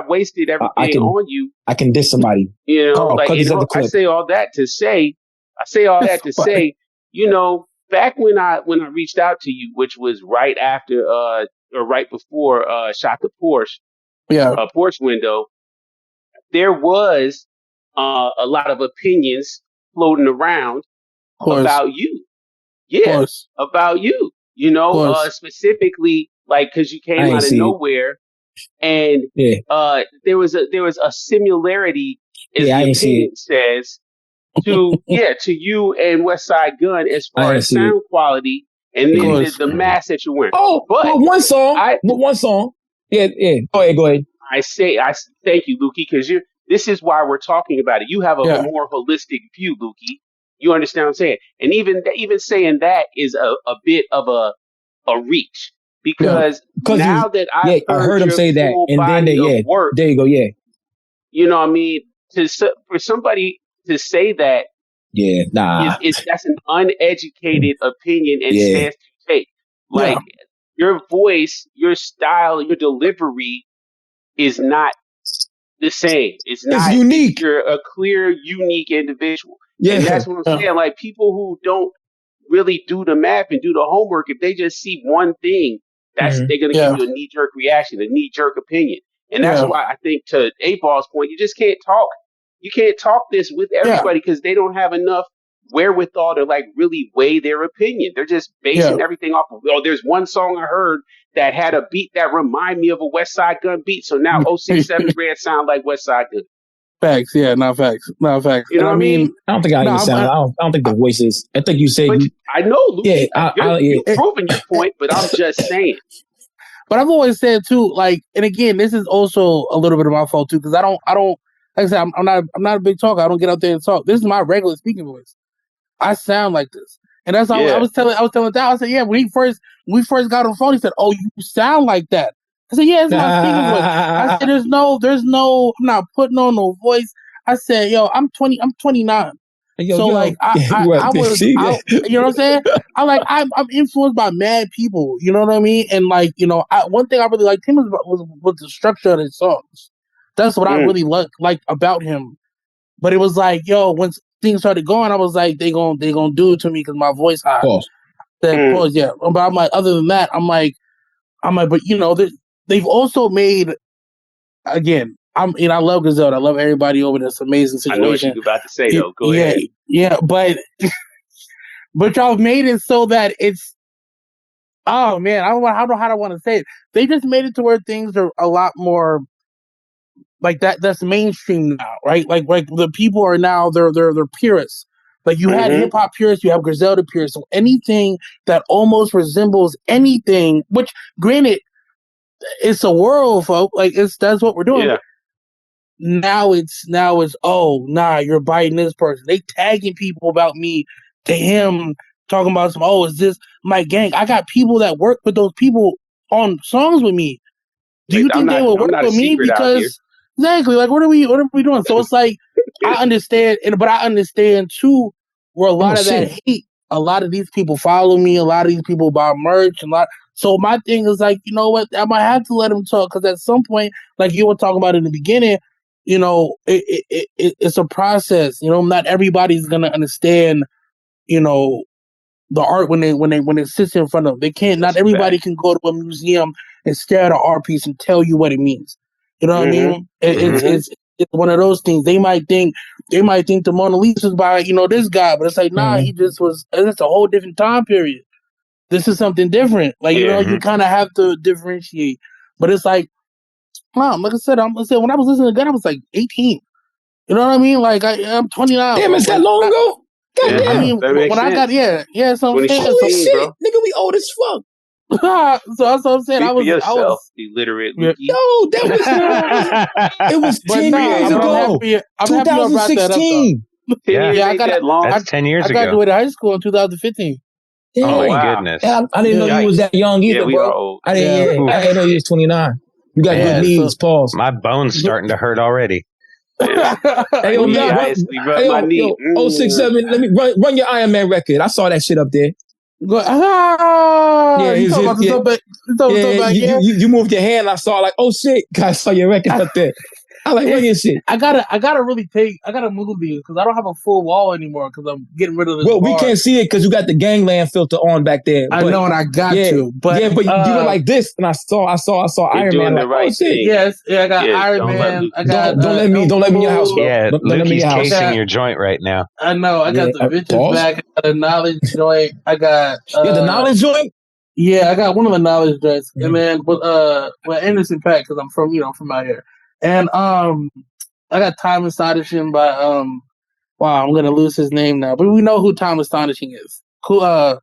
Speaker 2: wasted everything on you.
Speaker 1: I can diss somebody.
Speaker 2: I say all that to say. Back when I reached out to you, which was right after or right before Shot the Porsche, Porsche window, there was a lot of opinions floating around about you. Yeah, about you. Specifically, like because you came out of nowhere, and there was a similarity, as the opinion says, to you and Westside Gunn as far as sound quality and then the mask that you're wearing.
Speaker 1: Oh, but one song. Yeah. Go ahead.
Speaker 2: I thank you, Lukey, because this is why we're talking about it. You have a more holistic view, Lukey. You understand what I'm saying? And even saying that is a bit of a reach because now that I
Speaker 1: heard him say that, and then there you go,
Speaker 2: You know what I mean? For somebody to say that
Speaker 1: Yeah, nah.
Speaker 2: That's an uneducated opinion and stance to take. Like your voice, your style, your delivery is not the same. It's
Speaker 1: unique.
Speaker 2: You're a clear, unique individual. Yeah. And that's what I'm saying. Like people who don't really do the math and do the homework, if they just see one thing, they're gonna give you a knee jerk reaction, a knee jerk opinion. And that's why I think, to 8Ball's point, you just can't talk. You can't talk this with everybody because they don't have enough wherewithal to like really weigh their opinion. They're just basing everything off of, there's one song I heard that had a beat that remind me of a West Side Gun beat, so now 067 Red sound like West Side Gun.
Speaker 4: Facts, yeah, not facts.
Speaker 2: You know what I mean?
Speaker 1: I don't think I don't think the voice is. I think you say.
Speaker 2: I know, Luke. You're proving your point, but I'm just saying.
Speaker 4: But I've always said too, like, and again, this is also a little bit of my fault too, because I don't. Like I said, I'm not a big talker. I don't get out there and talk. This is my regular speaking voice. I sound like this, and that's how I was telling Dow. I said, yeah, when we first got on the phone, he said, "Oh, you sound like that." I said, "Yeah, it's my speaking voice." I said, "There's no. I'm not putting on no voice." I said, "Yo, I'm 29." I was, you know what I'm saying? I'm influenced by mad people. You know what I mean? And like, one thing I really liked him was the structure of his songs. That's what I really liked about him. But it was like, yo, when things started going, I was like, they gonna do it to me because my voice high. Pause, yeah. But I'm like, other than that, I'm like, but they've also made, again, I love Griselda. I love everybody over this amazing situation. I know
Speaker 2: what you're about to say, though. Go ahead.
Speaker 4: Yeah, but y'all made it so that it's, oh man, I don't know how I want to say it. They just made it to where things are a lot more like that. That's mainstream now, right? Like the people are now they're purists. Like you had hip hop purists, you have Griselda purists. So anything that almost resembles anything, which granted, it's a world, folks. Like that's what we're doing. Yeah. Now it's you're biting this person. They tagging people about me to him, talking about is this my gang? I got people that work with those people on songs with me. Do you think they will work with me? Because exactly, like what are we doing? So it's like I understand, but I understand too where a lot of that hate. A lot of these people follow me. A lot of these people buy merch. So my thing is like, you know what? I might have to let them talk because at some point, like you were talking about in the beginning, it's a process. Not everybody's gonna understand, the art when it sits in front of them. They can't. Not everybody can go to a museum and stare at an art piece and tell you what it means. You know what I mean? It's one of those things. They might think the Mona Lisa is by this guy, but it's like he just was. It's a whole different time period. This is something different. Like you kind of have to differentiate. But it's like, like I said, when I was listening to Gun, I was like 18. You know what I mean? Like I'm 29.
Speaker 1: Damn, is that long ago? God damn.
Speaker 4: I mean, when I got so I'm saying,
Speaker 1: holy shit, nigga, we old as fuck.
Speaker 4: So that's what I'm saying. I was
Speaker 2: illiterate.
Speaker 1: Yo, that was it was 10 years ago. I'm 2016.
Speaker 4: I got
Speaker 3: that's 10 years ago.
Speaker 4: I graduated high school in 2015.
Speaker 3: Yeah. Oh my goodness!
Speaker 1: I didn't know you was that young either, bro. I didn't know you was 29. You got good knees, pause.
Speaker 3: My bone's starting to hurt already.
Speaker 1: Hey, yo, my knee. 067, let me run your Iron Man record. I saw that shit up there. You moved your hand. I saw like, oh shit, I saw your record up there. I like run your shit.
Speaker 4: I gotta move these because I don't have a full wall anymore because I'm getting rid of this.
Speaker 1: Well, we can't see it because you got the Gangland filter on back there.
Speaker 4: I know, and I got to. But
Speaker 1: you were like this, and I saw Iron Man.
Speaker 2: Like,
Speaker 1: right thing.
Speaker 4: Yes, I got Iron Man. I got.
Speaker 1: Don't let me in your house, bro.
Speaker 3: Yeah, Lukey's casing your joint right now.
Speaker 4: I know. I got the bitches back. I got a knowledge joint. I got.
Speaker 1: The knowledge joint.
Speaker 4: Yeah, I got one of the knowledge joints, and then with Anderson .Paak because I'm from out here. And I got Time Astonishing by wow, I'm gonna lose his name now, but we know who Time Astonishing is. Cool. I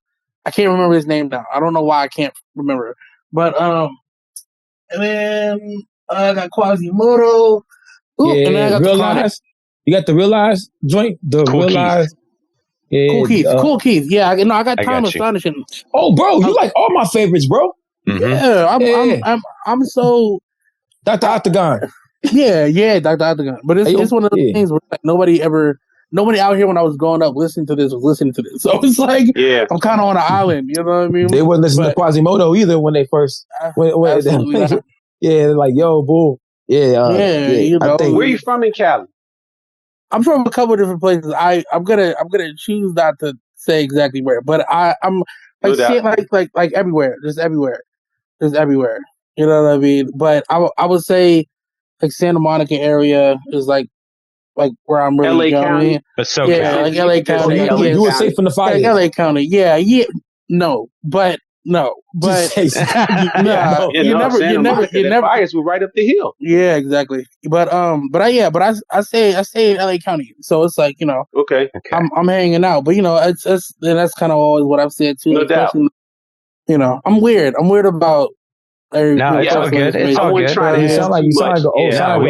Speaker 4: can't remember his name now. I don't know why I can't remember. But and then I got Quasimodo.
Speaker 1: And then I got Realize. You got the Realize joint. The
Speaker 3: cool
Speaker 1: Realize.
Speaker 3: Keith.
Speaker 1: Yeah,
Speaker 4: Cool Keith. Yeah, I got Time Astonishing.
Speaker 1: Oh, bro, you like all my favorites, bro.
Speaker 4: Yeah, I'm so Dr.
Speaker 1: Octagon.
Speaker 4: Yeah, Dr. Octagon. But it's one of those things where like, nobody ever nobody out here when I was growing up listening to this was listening to this. So it's like, I'm kind of on an island. You know what I mean?
Speaker 1: They wouldn't listen to Quasimodo either when they first. Like, yo, boo.
Speaker 4: You know.
Speaker 2: Where are you from in Cali?
Speaker 4: I'm from a couple of different places. I'm gonna choose not to say exactly where, but I'm like everywhere, just everywhere. You know what I mean? But I would say like Santa Monica area is like where I'm really
Speaker 2: LA County.
Speaker 3: But so
Speaker 4: like LA County.
Speaker 1: You were safe from the fire.
Speaker 4: Like LA County. Yeah. No, but you never.
Speaker 2: Fires were right up the hill.
Speaker 4: Yeah, exactly. But I say in LA County, so it's like, you know,
Speaker 2: okay.
Speaker 4: I'm hanging out, but you know, that's kind of always what I've said too.
Speaker 2: No doubt.
Speaker 4: You know, I'm weird about.
Speaker 3: No, it's all good. It's all good.
Speaker 1: You sound like
Speaker 3: we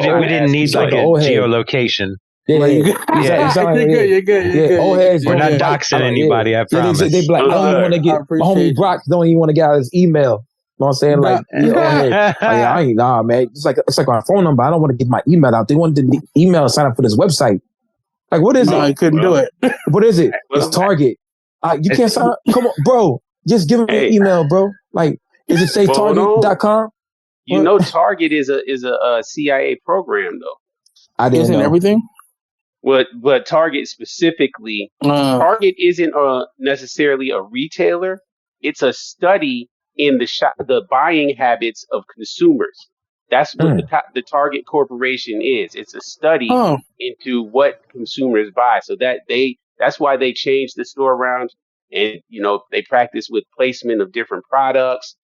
Speaker 3: didn't need like a geolocation.
Speaker 1: Yeah,
Speaker 4: you're good.
Speaker 1: Old heads.
Speaker 3: We're not doxing anybody. I promise.
Speaker 1: They like, I don't want to get my homie Brock. Don't even want to get out his email. You know what I'm saying? Like, I ain't man. It's like my phone number. I don't want to give my email out. They wanted the email and sign up for this website. Like, what is it?
Speaker 4: I couldn't do it.
Speaker 1: What is it? It's Target. You can't sign up. Come on, bro. Just give me an email, bro. Like, is it safetarget.com?
Speaker 2: You know, Target is a CIA program, though.
Speaker 1: I didn't know
Speaker 4: everything.
Speaker 2: But Target specifically, Target isn't necessarily a retailer. It's a study in the buying habits of consumers. That's what the Target Corporation is. It's a study into what consumers buy. So that's why they changed the store around, and you know they practice with placement of different products.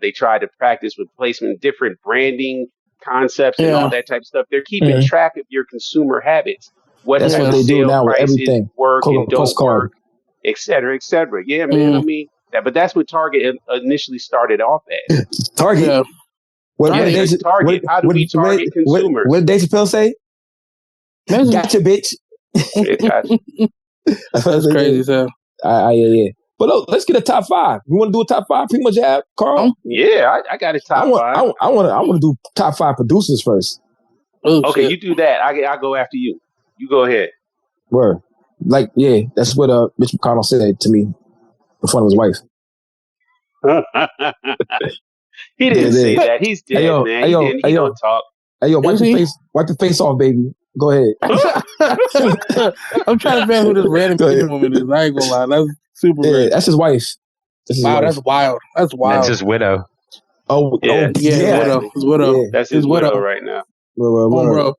Speaker 2: They try to practice with placement of different branding concepts and all that type of stuff. They're keeping track of your consumer habits.
Speaker 1: That's what they do now with everything.
Speaker 2: Work and don't work, et cetera, et cetera. Yeah, man. I mean, but that's what Target initially started off as.
Speaker 1: Target.
Speaker 2: Target. How do we target consumers?
Speaker 1: What did Dave Chappelle say? Gotcha, bitch.
Speaker 4: That's crazy, sir.
Speaker 1: Yeah. But look, let's get a top 5. You want to do a top 5? Pretty much, Carl.
Speaker 2: Yeah, I got a top 5.
Speaker 1: I want to do top 5 producers first.
Speaker 2: Okay, you do that. I'll go after you. You go ahead.
Speaker 1: Word. Like, yeah, that's what Mitch McConnell said to me in front of his wife.
Speaker 2: He didn't say that. He's dead, man. He don't talk.
Speaker 1: Hey, yo, wipe the face off, baby. Go ahead.
Speaker 4: I'm trying to figure out who this random woman is. I ain't gonna lie. That's super random.
Speaker 1: That's his wife.
Speaker 4: That's wild. That's wild.
Speaker 3: That's his widow.
Speaker 4: His widow.
Speaker 2: Yeah. That's his widow right now.
Speaker 1: Bro.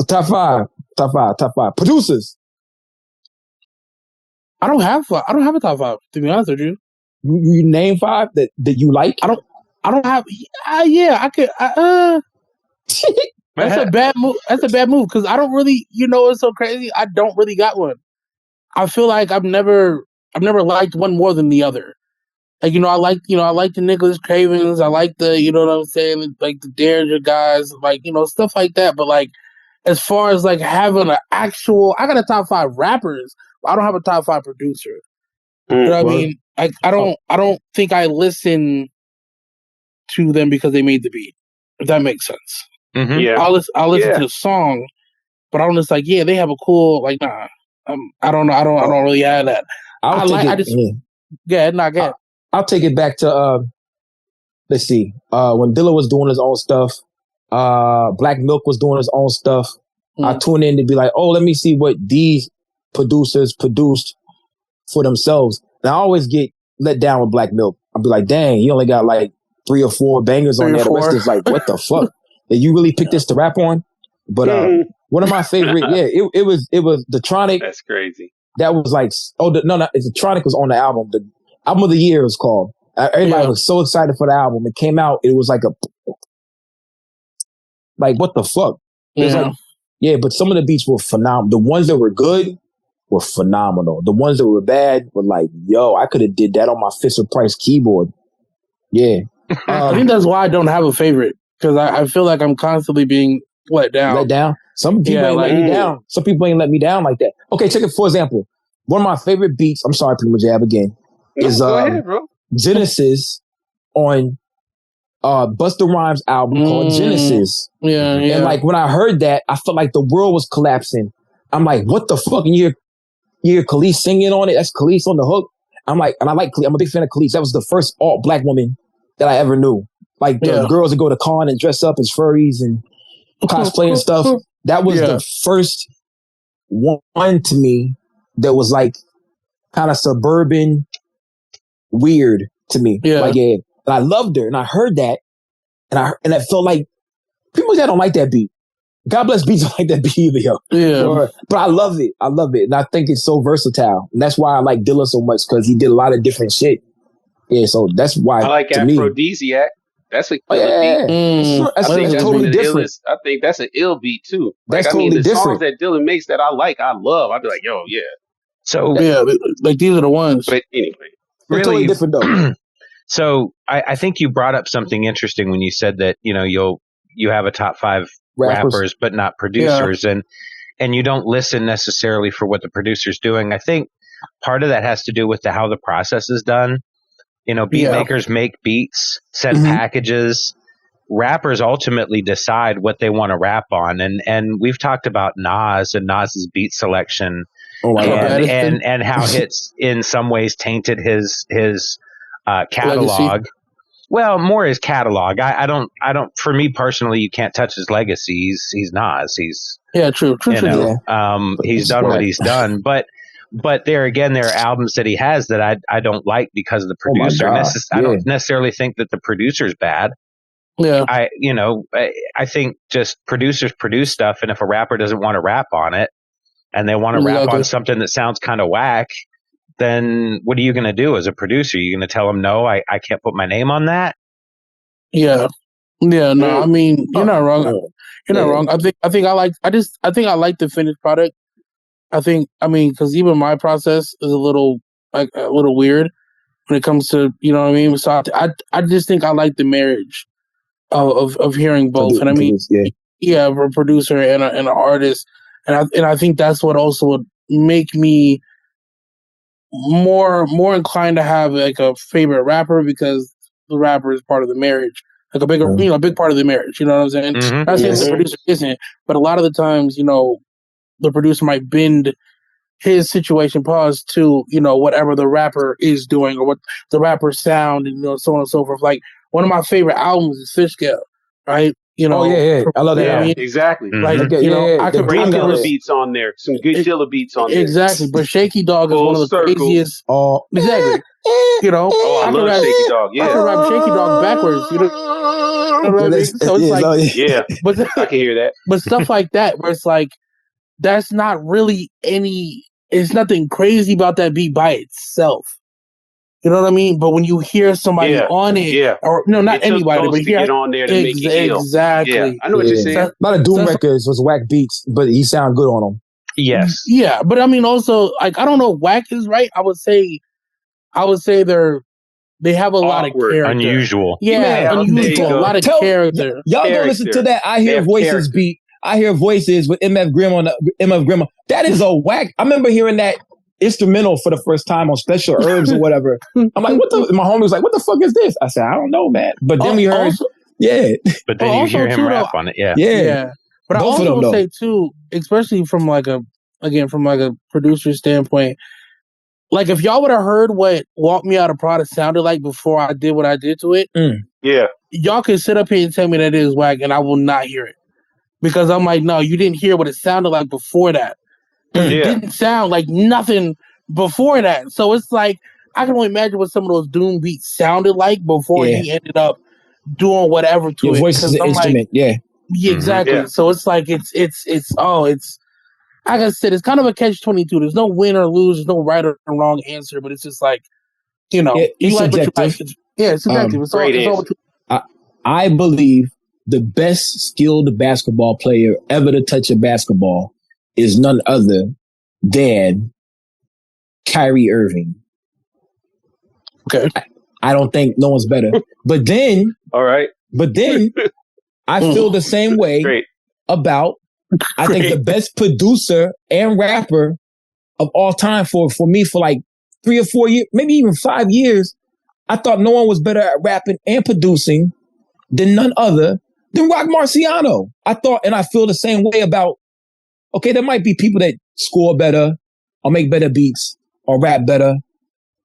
Speaker 1: Top 5. Producers.
Speaker 4: I don't have a top 5, to be honest with you.
Speaker 1: You name 5 that you like?
Speaker 4: I don't have. I could. That's a bad move. That's a bad move because I don't really. You know, it's so crazy. I don't really got one. I feel like I've never liked one more than the other. Like, I like the Nicholas Cravens. I like the, you know what I'm saying, like the Derringer guys, like, stuff like that. But like, as far as like having an actual, I got a top 5 rappers. I don't have a top 5 producer. You know what I mean? I don't think I listen to them because they made the beat. If that makes sense.
Speaker 3: Mm-hmm.
Speaker 2: Yeah.
Speaker 4: I'll listen to the song, but I'm just like, yeah, they have a cool, like, nah. I don't know. I don't really have that. Go ahead.
Speaker 1: I'll take it back to let's see. When Dilla was doing his own stuff, Black Milk was doing his own stuff. I tune in to be like, oh, let me see what these producers produced for themselves. And I always get let down with Black Milk. I'll be like, dang, he only got like 3 or 4 bangers on there. The rest is like, what the fuck? Did you really pick this to rap on? But one of my favorite, it was the Tronic.
Speaker 2: That's crazy.
Speaker 1: That was like, the Tronic was on the album. The album of the year was called. Everybody was so excited for the album. It came out. It was like what the fuck? It was like, but some of the beats were phenomenal. The ones that were good were phenomenal. The ones that were bad were like, yo, I could have did that on my Fisher Price keyboard. Yeah.
Speaker 4: I think that's why I don't have a favorite. Because I feel like I'm constantly being let down.
Speaker 1: Some people ain't let me down. Some people ain't let me down like that. Okay, check it. For example, one of my favorite beats, I'm sorry, pretty much jab again, is
Speaker 2: go ahead, bro.
Speaker 1: Genesis on Busta Rhymes' album called Genesis.
Speaker 4: Yeah.
Speaker 1: And like when I heard that, I felt like the world was collapsing. I'm like, what the fuck? And you hear Khalees singing on it. That's Khalees on the hook. I'm like, and I like Khalees. I'm a big fan of Khalees. That was the first alt black woman that I ever knew. Like the girls that go to con and dress up as furries and cosplay and stuff. That was the first one to me that was like kind of suburban weird to me. Like, and I loved her and I heard that and I felt like people that don't like that beat. God bless beats don't like that beat either, yo. Yeah. But I love it. I love it. And I think it's so versatile. And that's why I like Dilla so much, because he did a lot of different shit. Yeah, so that's why
Speaker 2: I like Aphrodisiac. That's a killer beat. I think that's totally different. I think that's an ill beat too. Like,
Speaker 1: that's totally different.
Speaker 2: Songs that Dylan makes that I like, I love. I'd be like, yo, yeah.
Speaker 4: So like these are the ones.
Speaker 2: But anyway,
Speaker 1: really totally different though.
Speaker 3: So I think you brought up something interesting when you said that, you know, you have a top 5 rappers but not producers, and you don't listen necessarily for what the producer's doing. I think part of that has to do with how the process is done. You know, beat makers make beats, send packages. Rappers ultimately decide what they want to rap on, and we've talked about Nas and Nas's beat selection, and how it's in some ways tainted his catalog. Legacy. Well, more his catalog. I don't. For me personally, you can't touch his legacy. He's Nas. He's
Speaker 4: true.
Speaker 3: He's done what he's done, but there again, there are albums that he has that I don't like because of the producer. I don't necessarily think that the producer's bad.
Speaker 4: Yeah.
Speaker 3: I think just producers produce stuff, and if a rapper doesn't want to rap on it, and they want to rap on something that sounds kind of whack, then what are you going to do as a producer? You're going to tell them, no, I can't put my name on that?
Speaker 4: Yeah. Yeah, no, I mean, you're not wrong. You're not wrong. I think I like the finished product. Because even my process is a little weird when it comes to, you know what I mean? So I just think I like the marriage of hearing both. And I mean, a producer and an artist. And I think that's what also would make me more inclined to have like a favorite rapper, because the rapper is part of the marriage. Like a big part of the marriage. You know what I'm saying?
Speaker 3: Mm-hmm.
Speaker 4: Not saying the producer isn't, but a lot of the times, you know, the producer might bend his situation to, you know, whatever the rapper is doing or what the rapper sound, and, you know, so on and so forth. Like, one of my favorite albums is Fish Scale, right? You know,
Speaker 1: I love that.
Speaker 2: Yeah, exactly.
Speaker 4: Like, you know, I could
Speaker 2: bring Dilla beats on there, some good Dilla beats on there.
Speaker 4: Exactly, but Shaky Dog is one of the craziest. Exactly. You know,
Speaker 2: I love Shaky Dog. Yeah,
Speaker 4: I can rap Shaky Dog backwards. You know what I mean? So it's like,
Speaker 2: but I can hear that.
Speaker 4: But stuff like that, where it's like, that's not really it's nothing crazy about that beat by itself. You know what I mean? But when you hear somebody on it, or no, not anybody, but
Speaker 2: get on there to make it ill.
Speaker 4: Exactly.
Speaker 2: Yeah, I know what you're saying.
Speaker 1: A lot of Doom records was whack beats, but he sound good on them.
Speaker 3: Yes.
Speaker 4: Yeah, but I mean, also, like, I don't know, whack is right. I would say they have a lot of character.
Speaker 3: Unusual.
Speaker 4: Yeah, unusual. A lot of character.
Speaker 1: Y'all go listen to that I Hear Voices beat. I Hear Voices with MF Grimm on MF Grimm. That is a whack. I remember hearing that instrumental for the first time on Special Herbs or whatever. I'm like, my homie was like, what the fuck is this? I said, I don't know, man. But then we heard,
Speaker 3: But then you hear him rap on it,
Speaker 4: yeah. But both I also will say too, especially from like a producer standpoint, like, if y'all would have heard what Walk Me Out of Prada sounded like before I did what I did to it, y'all can sit up here and tell me that it is whack, and I will not hear it. Because I'm like, no, you didn't hear what it sounded like before that. It didn't sound like nothing before that. So it's like, I can only imagine what some of those Doom beats sounded like before he ended up doing whatever to
Speaker 1: Your
Speaker 4: it.
Speaker 1: voice is an instrument,
Speaker 4: Yeah, exactly. Yeah. So it's like, it's like I said, it's kind of a catch-22. There's no win or lose. There's no right or wrong answer, but it's just like, you know,
Speaker 1: it's subjective.
Speaker 4: It's subjective.
Speaker 1: I believe the best skilled basketball player ever to touch a basketball is none other than Kyrie Irving.
Speaker 4: Okay.
Speaker 1: I don't think no one's better. But then,
Speaker 2: all right.
Speaker 1: But then I feel the same way about, I think, the best producer and rapper of all time for me for like 3 or 4 years, maybe even 5 years. I thought no one was better at rapping and producing than none other than Rock Marciano. I thought, and I feel the same way about, okay, there might be people that score better, or make better beats, or rap better,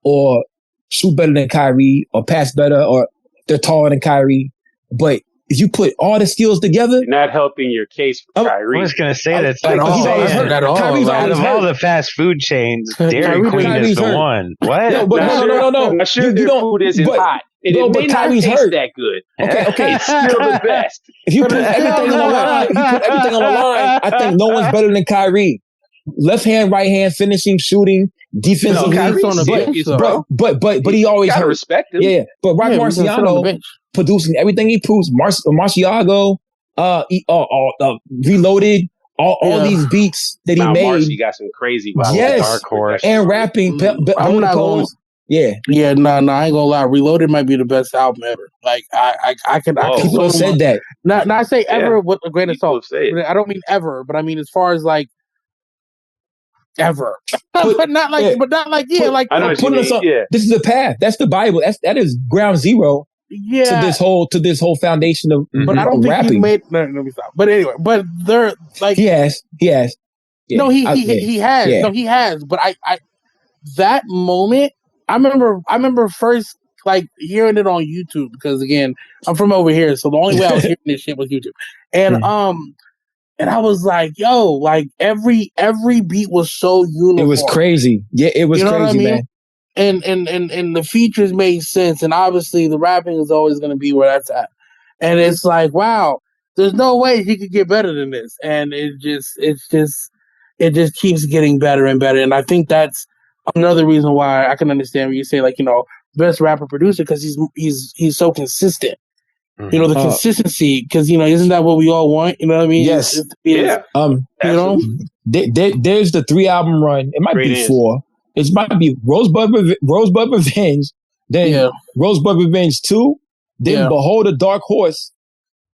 Speaker 1: or shoot better than Kyrie, or pass better, or they're taller than Kyrie. But if you put all the skills together,
Speaker 2: you're not helping your case for Kyrie.
Speaker 3: I was going to say that.
Speaker 1: Kyrie's
Speaker 3: out of all the fast food chains, Dairy Queen is the one. What?
Speaker 1: No, but no.
Speaker 2: I'm sure their food isn't hot. And it may not taste that good.
Speaker 1: Okay.
Speaker 2: It's still the best.
Speaker 1: If you put everything on the line, I think no one's better than Kyrie. Left hand, right hand, finishing, shooting, defensively.
Speaker 2: Kyrie's on the bench,
Speaker 1: but he always
Speaker 2: hurt. Respect him.
Speaker 1: Yeah, but Rock Marciano producing everything he proves. Marciago, Reloaded, all these beats that he made.
Speaker 2: Marcy got some crazy.
Speaker 1: Dark
Speaker 3: Horse
Speaker 1: and rapping.
Speaker 4: I'm not going. Yeah, no, I ain't gonna lie. Reloaded might be the best album ever. Like I can.
Speaker 1: People have said that.
Speaker 4: Not say ever with a grain of salt. I don't mean ever, but I mean as far as like ever. but not like.
Speaker 2: I know what you mean. Yeah.
Speaker 1: This is the path. That's the Bible. That is ground zero.
Speaker 4: Yeah.
Speaker 1: To this whole foundation of
Speaker 4: but I don't think
Speaker 1: rapping.
Speaker 4: He made. No, let me stop. But anyway, but they're like
Speaker 1: he has. Yeah,
Speaker 4: no, he has. Yeah. No, he has. But I that moment. I remember first like hearing it on YouTube because again I'm from over here, so the only way I was hearing this shit was YouTube, and and I was like, yo, like every beat was so uniform.
Speaker 1: It was crazy. Yeah, it was crazy, man.
Speaker 4: And the features made sense, and obviously the rapping is always going to be where that's at, and it's like, wow, there's no way he could get better than this, and it just keeps getting better and better, and I think that's another reason why I can understand when you say like, best rapper producer because he's so consistent. Mm-hmm. The consistency because isn't that what we all want? You know what I mean?
Speaker 1: Yes. There's the 3-album run. It might be 4. It might be Rosebud Revenge, then Rosebud Revenge 2, then Behold a Dark Horse.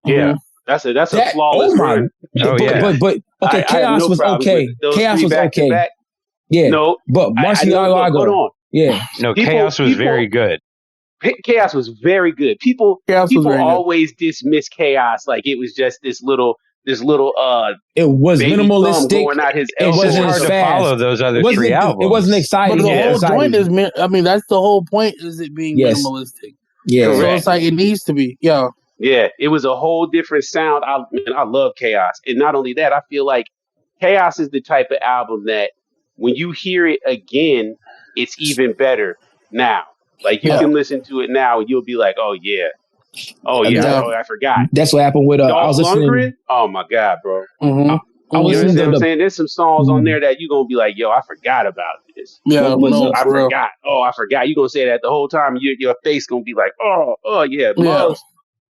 Speaker 2: Yeah. That's a flawless run.
Speaker 1: But okay, Chaos was okay. Chaos was okay. Yeah,
Speaker 2: no,
Speaker 1: but Marciago.
Speaker 2: Hold on.
Speaker 1: Yeah,
Speaker 3: no, Chaos was very good.
Speaker 2: Chaos was very good. People always dismiss Chaos like it was just this little. It
Speaker 1: was minimalistic.
Speaker 2: Going out his
Speaker 1: it wasn't
Speaker 3: hard
Speaker 1: as
Speaker 3: to
Speaker 1: fast.
Speaker 3: Follow those other 3 albums.
Speaker 1: It wasn't exciting.
Speaker 4: But the whole point is, that's the whole point. Is it being minimalistic?
Speaker 1: Yeah,
Speaker 4: so it's like it needs to be. Yeah,
Speaker 2: it was a whole different sound. I love Chaos, and not only that, I feel like Chaos is the type of album that. When you hear it again, it's even better now. Like you can listen to it now and you'll be like, oh yeah, I forgot.
Speaker 1: That's what happened with I was listening.
Speaker 2: Oh my god, bro!
Speaker 4: Mm-hmm.
Speaker 1: I was listening to
Speaker 2: I'm saying there's some songs on there that you're gonna be like, yo, I forgot about this.
Speaker 4: Yeah,
Speaker 2: I forgot. Oh, I forgot. You're gonna say that the whole time. Your face gonna be like, oh yeah,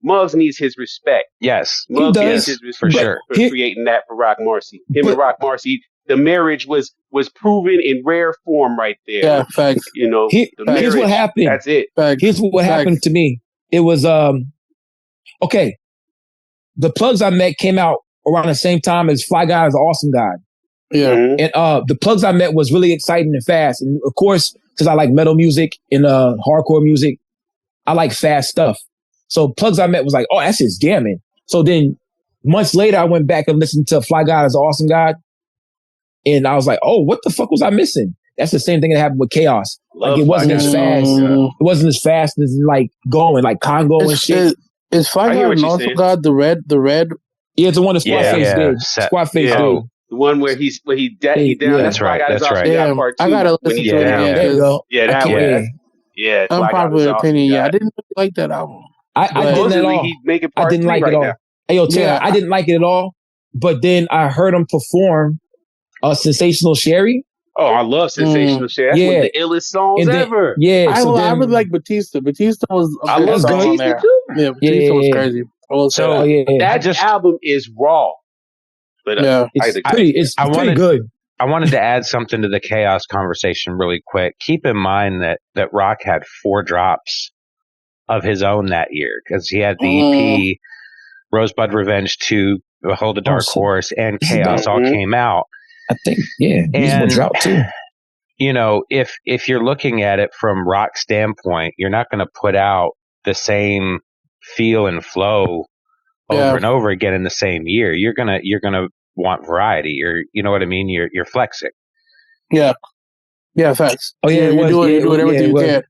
Speaker 2: Muggs needs his respect.
Speaker 3: Yes,
Speaker 2: Muggs needs his respect
Speaker 3: for sure
Speaker 2: for creating that for Rock Marcy. And Rock Marcy. The marriage was proven in rare form right there.
Speaker 4: Yeah, facts.
Speaker 1: Here's what happened.
Speaker 2: That's it.
Speaker 4: Facts.
Speaker 1: Here's what happened to me. It was okay. The Plugs I met came out around the same time as Fly Guy is Awesome Guy.
Speaker 4: Yeah.
Speaker 1: And the Plugs I met was really exciting and fast. And of course, because I like metal music and hardcore music, I like fast stuff. So Plugs I met was like, oh, that's just jamming. So then months later, I went back and listened to Fly Guy is Awesome Guy. And I was like, oh, what the fuck was I missing? That's the same thing that happened with Chaos. Like it wasn't as fast. It wasn't as fast as like going like Congo and shit.
Speaker 4: Is Fly Guy and Awesome God the red?
Speaker 1: Yeah, it's the one that Squadface did. Squadface did.
Speaker 2: The one where he down.
Speaker 3: That's right. That's right.
Speaker 4: Yeah, I gotta listen to it.
Speaker 1: There you go.
Speaker 2: Yeah, that way. Yeah,
Speaker 4: unpopular opinion. Yeah, I didn't really like that album.
Speaker 1: I didn't at all. I didn't like it at all. Hey, yo, Taylor, I didn't like it at all. But then I heard him perform Sensational Sherry.
Speaker 2: Oh, I love Sensational Sherry. That's one of the illest songs ever.
Speaker 1: Yeah,
Speaker 4: I really like Batista. Batista was
Speaker 2: I love Batista too.
Speaker 4: Yeah, Batista was crazy.
Speaker 2: That album is raw. But
Speaker 1: it's pretty good.
Speaker 3: I wanted to add something to the Chaos conversation really quick. Keep in mind that Rock had 4 drops of his own that year because he had the EP, Rosebud Revenge 2, Behold a Dark Horse, and Chaos all came out.
Speaker 1: I think, he's one drop too.
Speaker 3: If you're looking at it from Rock's standpoint, you're not going to put out the same feel and flow over and over again in the same year. You're gonna want variety. You know what I mean? You're flexing.
Speaker 4: Yeah. Yeah, facts.
Speaker 1: Oh yeah,
Speaker 4: you're doing everything you can.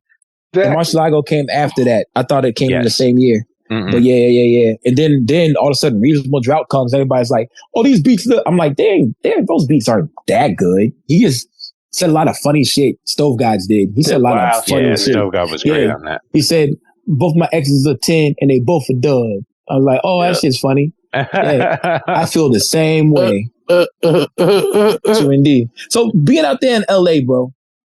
Speaker 1: And Murcielago came after that. I thought it came in the same year.
Speaker 3: Mm-hmm.
Speaker 1: But yeah. And then all of a sudden, Reasonable Drought comes. Everybody's like, "Oh, these beats look." I'm like, "Dang, those beats aren't that good." He just said a lot of funny shit. Stove Gods did. He said a lot of funny shit.
Speaker 3: Stove God was great on that.
Speaker 1: He said both my exes are 10 and they both are dub. I was like, "Oh, that shit's funny." Yeah, I feel the same way. True indeed. So being out there in LA, bro,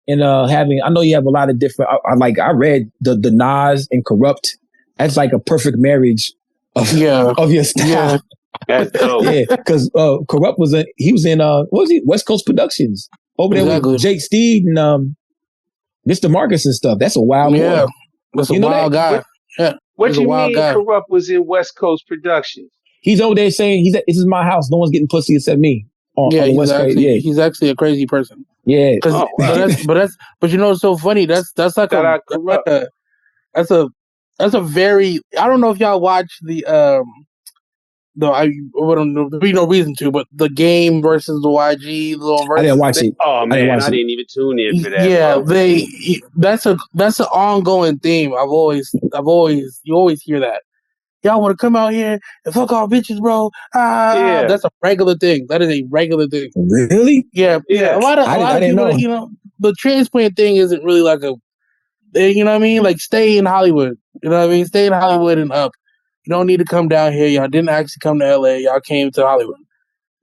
Speaker 1: and I know you have a lot of different. I read the Nas and Corrupt. That's like a perfect marriage of your style.
Speaker 2: Yeah. That's dope.
Speaker 1: Yeah, because Corrupt was in what was he? West Coast Productions over there with Jake Steed and Mr. Marcus and stuff. That's a wild boy.
Speaker 4: That's a wild guy.
Speaker 2: What you mean Corrupt was in West Coast Productions?
Speaker 1: He's over there saying this is my house. No one's getting pussy except me.
Speaker 4: He's actually a crazy person.
Speaker 1: Yeah.
Speaker 4: But you know what's so funny? That's like that's a very, I don't know if y'all watch the no, I don't know. There's no reason to, but the Game versus the YG little versus.
Speaker 1: I didn't watch it.
Speaker 2: Oh man, I didn't even tune in for that.
Speaker 4: Yeah, that's an ongoing theme. You always hear that. Y'all want to come out here and fuck all bitches, bro? That's a regular thing. That is a regular thing.
Speaker 1: Really?
Speaker 4: Yeah. A lot of people, you know, the transplant thing isn't really like you know what I mean? Like, stay in Hollywood. You know what I mean? Stay in Hollywood and up. You don't need to come down here. Y'all didn't actually come to LA. Y'all came to Hollywood.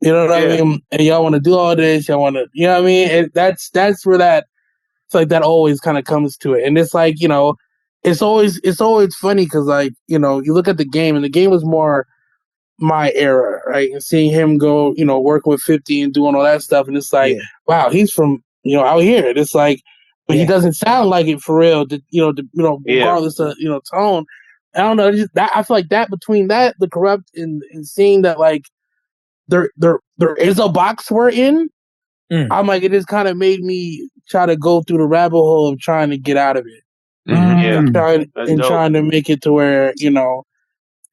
Speaker 4: You know what I mean? And y'all want to do all this. Y'all want to, you know what I mean? And that's where it's like that always kind of comes to it. And it's like, you know, it's always funny because, like, you know, you look at the Game, and the Game was more my era, right? And seeing him go, you know, working with 50 and doing all that stuff. And it's like, wow, he's from, you know, out here. And it's like, but he doesn't sound like it for real, regardless of, you know, tone. I don't know. I feel like that between that, the Corrupt, and seeing that, like, there is a box we're in. I'm like, it just kind of made me try to go through the rabbit hole of trying to get out of it. Trying to make it to where, you know,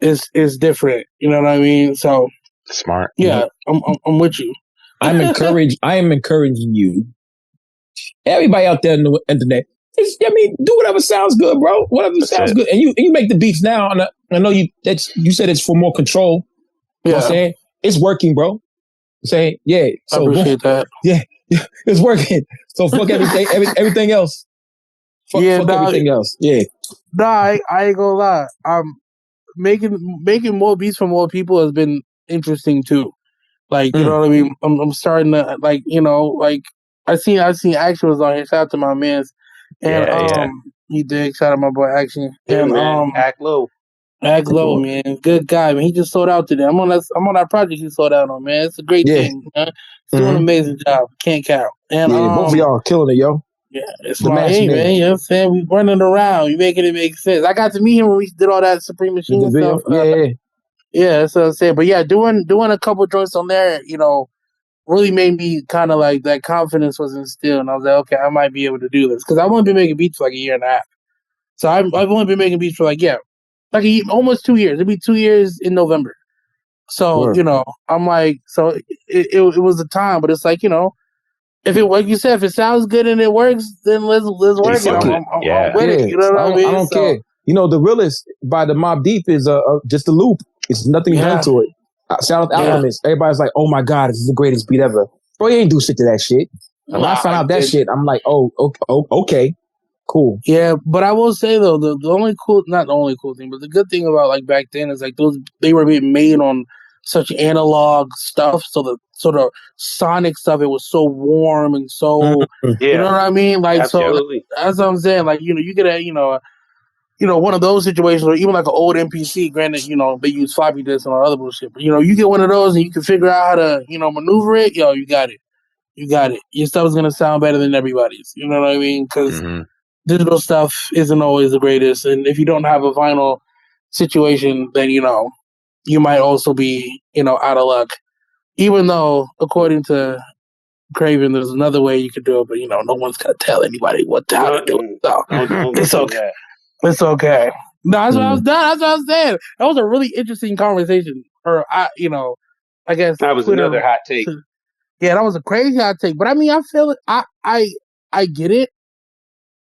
Speaker 4: it's different. You know what I mean? So
Speaker 3: smart.
Speaker 4: Yeah, I'm with you.
Speaker 1: I am encouraging you. Everybody out there on the internet, do whatever sounds good, bro. Whatever sounds good, and you make the beats now. And I know you said it's for more control. You know what I'm saying? It's working, bro. I'm saying, yeah. So,
Speaker 4: I appreciate that.
Speaker 1: Yeah, it's working. So fuck everything else. Fuck everything else. Yeah.
Speaker 4: Nah, I ain't gonna lie. Making more beats for more people has been interesting too. Like, you know what I mean? I'm starting to, like, you know, like, I seen Action was on here. Shout out to my mans. And he did. Shout out my boy Action.
Speaker 2: And Act Low,
Speaker 4: man, good guy, man. He just sold out today. I'm on that project he sold out on, man. It's a great thing. Man. He's doing an amazing job. Can't count. And
Speaker 1: both of y'all killing it, yo.
Speaker 4: Yeah, it's my man. You know what I'm saying? We running around. You making it make sense. I got to meet him when we did all that Supreme Machine stuff. Yeah, that's what I'm saying. But yeah, doing a couple joints on there, you know, really made me kind of like that confidence was instilled, and I was like, okay, I might be able to do this because I've only been making beats for like a year and a half. So I've only been making beats for like almost 2 years. It'll be 2 years in November. So you know, I'm like, so it was the time, but it's like, you know, if it, like you said, if it sounds good and it works, then let's work it. I'm with it. You know what I mean?
Speaker 1: I don't care. You know, The Realest by the Mobb Deep is just a loop. It's nothing done to it. Shout out to Alchemist. Everybody's like, oh my God, this is the greatest beat ever. Bro, you ain't do shit to that shit. When I found out that shit, I'm like, oh, okay, cool.
Speaker 4: Yeah, but I will say though, the only cool, not the only cool thing, but the good thing about like back then is like they were being made on such analog stuff, so the sonic stuff, it was so warm and so, you know what I mean? Like, absolutely. So that's what I'm saying. Like, you know, you get one of those situations, or even like an old MPC, granted, you know, they use floppy disks and all other bullshit, but you know, you get one of those and you can figure out how to, you know, maneuver it, yo, you got it. Your stuff is going to sound better than everybody's. You know what I mean? Because digital stuff isn't always the greatest. And if you don't have a vinyl situation, then, you know, you might also be, you know, out of luck. Even though, according to Craven, there's another way you could do it, but, you know, no one's going to tell anybody how to do it. So it's okay. It's okay. No, that's what I was saying. That was a really interesting conversation. Or, you know, I guess
Speaker 2: that was
Speaker 4: Twitter,
Speaker 2: another hot take.
Speaker 4: Yeah, that was a crazy hot take. But I mean, I feel it. I get it,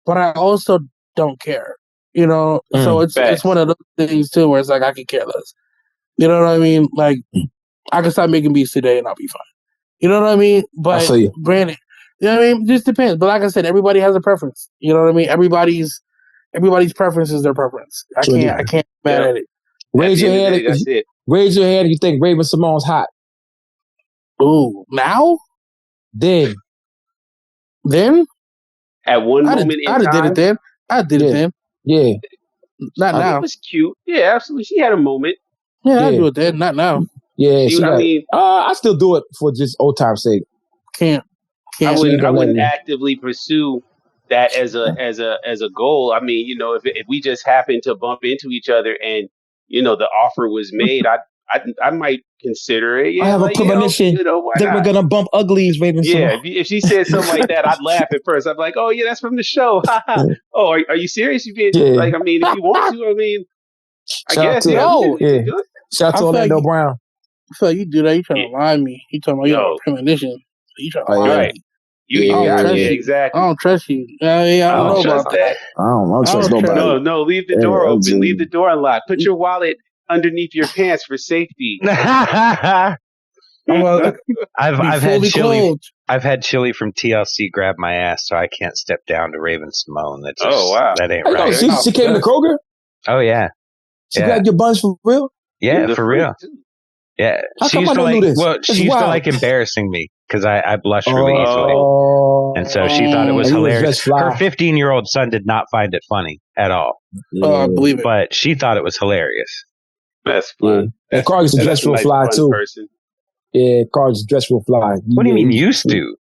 Speaker 4: but I also don't care. You know, so it's one of those things too where it's like I can care less. You know what I mean? Like I can stop making beats today and I'll be fine. You know what I mean? But granted, you know what I mean? It just depends. But like I said, everybody has a preference. You know what I mean? Everybody's preference is their preference. I can't be mad at it.
Speaker 1: Raise your hand. Raise your hand if you think Raven-Symoné's hot.
Speaker 4: Ooh, now?
Speaker 1: Then?
Speaker 2: At one moment in time?
Speaker 4: I did it then. I did it then.
Speaker 1: Yeah.
Speaker 4: Not now.
Speaker 2: It was cute. Yeah, absolutely. She had a moment.
Speaker 4: Yeah, I do it then. Not now.
Speaker 1: Yeah, I still do it for just old time's sake.
Speaker 4: Can't.
Speaker 2: I wouldn't actively pursue that as a goal. I mean, you know, if we just happen to bump into each other and you know the offer was made, I might consider it. Yeah,
Speaker 1: I have a premonition that we're gonna bump uglies, Raven-Symoné.
Speaker 2: Yeah, if she said something like that, I'd laugh at first. I'd be like, "Oh yeah, that's from the show." Oh, are you serious? You being like, I mean, if you want to, I mean, I guess.
Speaker 1: Shout out to Orlando Brown.
Speaker 4: I feel like you do that. You trying to lie me. You talking about you have a premonition. You trying to lie me.
Speaker 2: Exactly.
Speaker 4: I don't trust you. I don't know about that.
Speaker 5: I don't trust nobody.
Speaker 2: No, leave the door open. Leave the door unlocked. Put your wallet underneath your pants for safety.
Speaker 3: I've had Chili from TLC grab my ass, so I can't step down to Raven-Symoné. That's that ain't right.
Speaker 1: She came to Kroger?
Speaker 3: Oh yeah.
Speaker 1: She grabbed your buns for real?
Speaker 3: Yeah, for real. Yeah. She used to like embarrassing me because I blush really easily. And so she thought it was hilarious. Her 15-year-old son did not find it funny at all.
Speaker 4: I believe it.
Speaker 3: But she thought it was hilarious.
Speaker 2: That's fun.
Speaker 1: And Carl used to dress real fly too. Yeah, Carl used to dress real fly.
Speaker 3: What do you mean used to?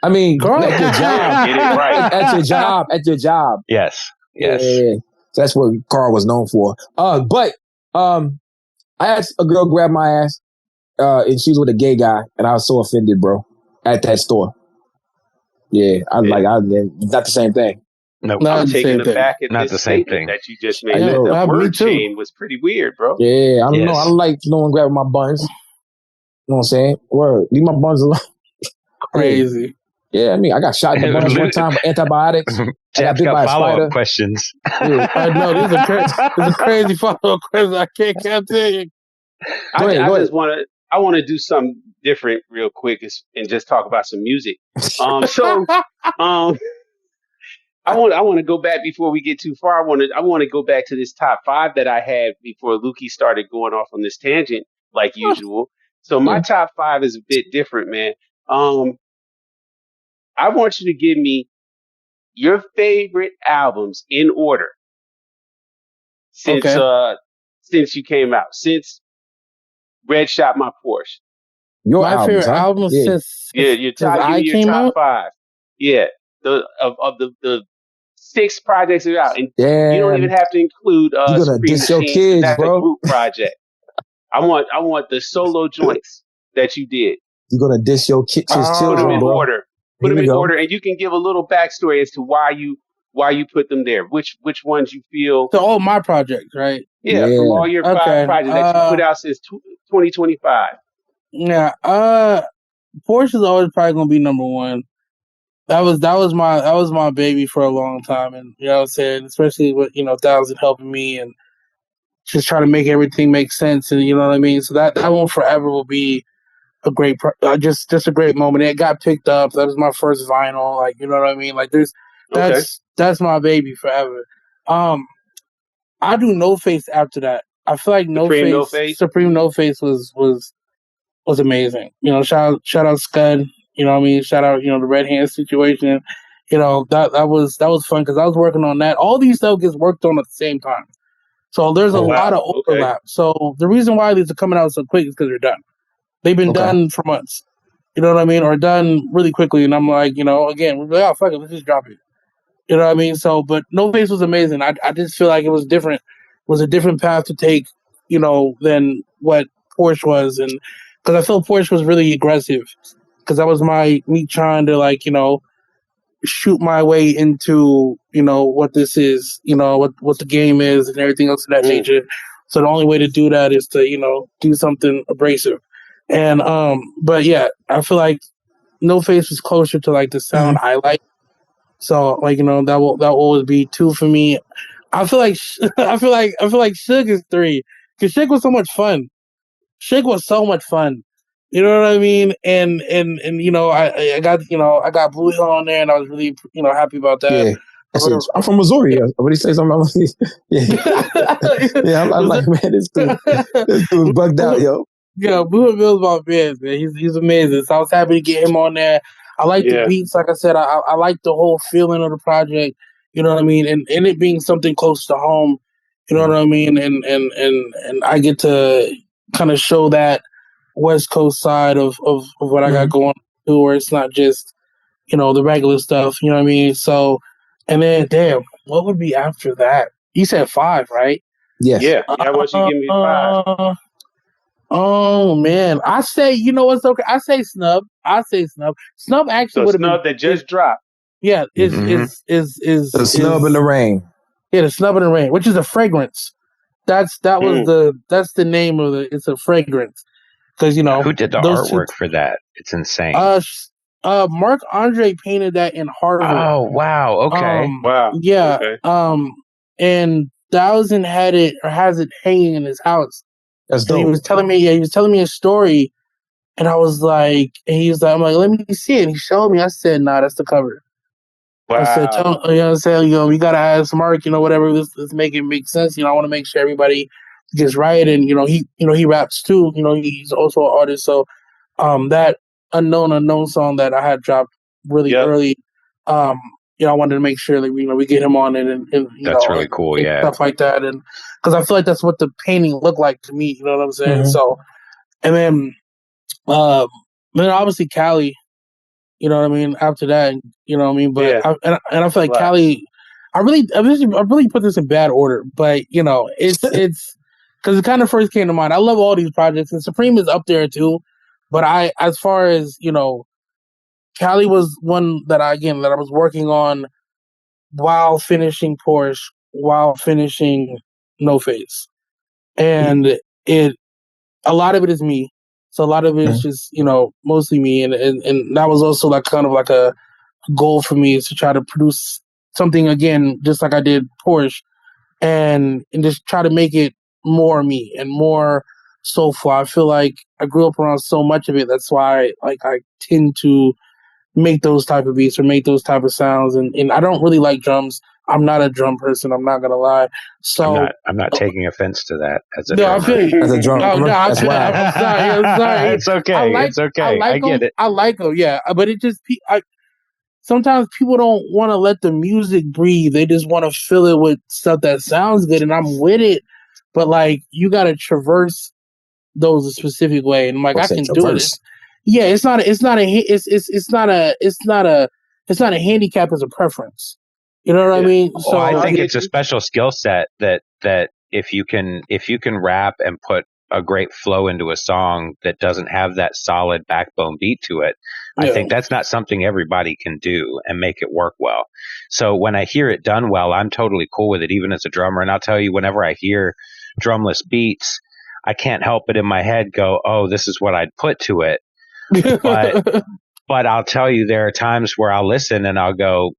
Speaker 1: I mean, at your job.
Speaker 2: Get it right.
Speaker 1: At your job.
Speaker 3: Yes.
Speaker 1: Yeah. So that's what Carl was known for. But I had a girl grab my ass, and she was with a gay guy, and I was so offended, bro, at that store. Yeah, not the same thing.
Speaker 2: No, I'm taking it back at
Speaker 3: not
Speaker 2: this
Speaker 3: the same thing
Speaker 2: that you just made. The word chain was pretty weird, bro.
Speaker 1: Yeah, I don't know. I don't like no one grabbing my buns. You know what I'm saying? Word, leave my buns alone.
Speaker 4: Crazy.
Speaker 1: Yeah, I mean, I got shot in the buns one time with antibiotics. I got bit by a spider.
Speaker 3: Questions.
Speaker 1: Yeah.
Speaker 4: I know these are crazy follow-up questions. I can't tell you.
Speaker 2: I want to do something different real quick and just talk about some music. I want to go back before we get too far. I want to go back to this top 5 that I had before Lukey started going off on this tangent like usual. So my top 5 is a bit different, man. I want you to give me your favorite albums in order since you came out, since Red Shot My Porsche.
Speaker 4: My favorite album since
Speaker 2: your top 5. Yeah, the 6 projects are out, and you don't even have to include.
Speaker 1: You're gonna diss your kids,
Speaker 2: that's
Speaker 1: bro.
Speaker 2: A group project. I want the solo joints that you did.
Speaker 1: You're gonna diss your kids, children,
Speaker 2: Put them in
Speaker 1: bro.
Speaker 2: order. Put them in order, and you can give a little backstory as to why you put them there. Which ones you feel?
Speaker 4: So all my projects, right?
Speaker 2: Yeah, from all your 5 projects that you put out since 2025.
Speaker 4: Yeah, Porsche is always probably gonna be number 1. That was my baby for a long time, and you know what I'm saying, especially with Thousand helping me and just trying to make everything make sense, and you know what I mean. So that one forever will be a great, just a great moment. It got picked up. That was my first vinyl. Like, you know what I mean? Like, that's my baby forever. I do No Face after that. I feel like Supreme No Face was amazing. You know, shout out Scud. You know what I mean? Shout out, the Red Hand situation. You know, that was fun because I was working on that. All these stuff gets worked on at the same time. So there's a lot of overlap. So the reason why these are coming out so quick is because they're done. They've been done for months. You know what I mean? Or done really quickly. And I'm like, again, we're like, oh, fuck it, let's just drop it. You know what I mean? So, but No Face was amazing. I just feel like it was different. It was a different path to take, than what Porsche was. And because I felt Porsche was really aggressive. Because that was me trying to, shoot my way into, what this is, what the game is and everything else of that nature. So the only way to do that is to, do something abrasive. And but yeah, I feel like No Face is closer to like the sound I like. So like that will always be 2 for me. I feel like Suge is 3 because Suge was so much fun. Suge was so much fun. You know what I mean? And I got Blue Hill on there, and I was really happy about that.
Speaker 1: Yeah. I'm from Missouri. Yeah. What do you say? Something? Yeah. Yeah. I'm like, man, this dude's bugged out, yo.
Speaker 4: Yeah, Blue Hill's my man. He's amazing. So I was happy to get him on there. I like the beats. Like I said, I like the whole feeling of the project. You know what I mean? And it being something close to home. You know what I mean? And I get to kind of show that West Coast side of what I got going on, where it's not just the regular stuff. You know what I mean? So, and then damn, what would be after that? You said 5, right?
Speaker 1: Yes.
Speaker 2: Yeah. I want you to give me 5.
Speaker 4: Oh man, I say what's okay. I say Snub. Snub actually would have been
Speaker 2: Snub that just dropped.
Speaker 4: Yeah, is
Speaker 1: the Snub in the Rain.
Speaker 4: Yeah, the Snub in the Rain, which is a fragrance. That's the name of it. It's a fragrance because
Speaker 3: who did the artwork for that? It's insane.
Speaker 4: Mark Andre painted that in Harvard.
Speaker 3: Oh wow, okay,
Speaker 2: wow,
Speaker 4: yeah, okay. And Thousand has it hanging in his house.
Speaker 1: That's dope.
Speaker 4: He was telling me a story, and I was like, I'm like, let me see it. And he showed me. I said, nah, that's the cover. Wow. I said, you know what I'm saying? We gotta add some art, whatever. Let's make it make sense. I want to make sure everybody gets right. And he raps too. He's also an artist. So, that unknown song that I had dropped really early. I wanted to make sure that we get him on it, and
Speaker 3: that's really cool,
Speaker 4: and stuff like that, and because I feel like that's what the painting looked like to me. You know what I'm saying? Mm-hmm. So, and then obviously Cali. You know what I mean? After that, you know what I mean? But I feel like Cali. I really put this in bad order, but it's because it kind of first came to mind. I love all these projects, and Supreme is up there too. But as far as Cali was one that I was working on while finishing Porsche, while finishing No Face, and a lot of it is me. So a lot of it is just mostly me, and that was also like kind of like a goal for me, is to try to produce something again, just like I did Porsche, and just try to make it more me and more soulful. I feel like I grew up around so much of it. That's why I tend to make those type of beats or make those type of sounds, and I don't really like drums. I'm not a drum person. I'm not gonna lie. So
Speaker 3: I'm not taking offense to that as a drummer.
Speaker 1: As a drummer,
Speaker 4: I'm sorry.
Speaker 3: It's okay. It's okay. I get it.
Speaker 4: I like them, yeah, but it just sometimes people don't want to let the music breathe. They just want to fill it with stuff that sounds good, and I'm with it. But like, you got to traverse those a specific way, and I can do it. Yeah, it's not a handicap as a preference. You know what I mean?
Speaker 3: So I think it's a special skill set that if you can rap and put a great flow into a song that doesn't have that solid backbone beat to it, I think that's not something everybody can do and make it work well. So when I hear it done well, I'm totally cool with it, even as a drummer. And I'll tell you, whenever I hear drumless beats, I can't help but in my head go, oh, this is what I'd put to it. But I'll tell you, there are times where I'll listen and I'll go,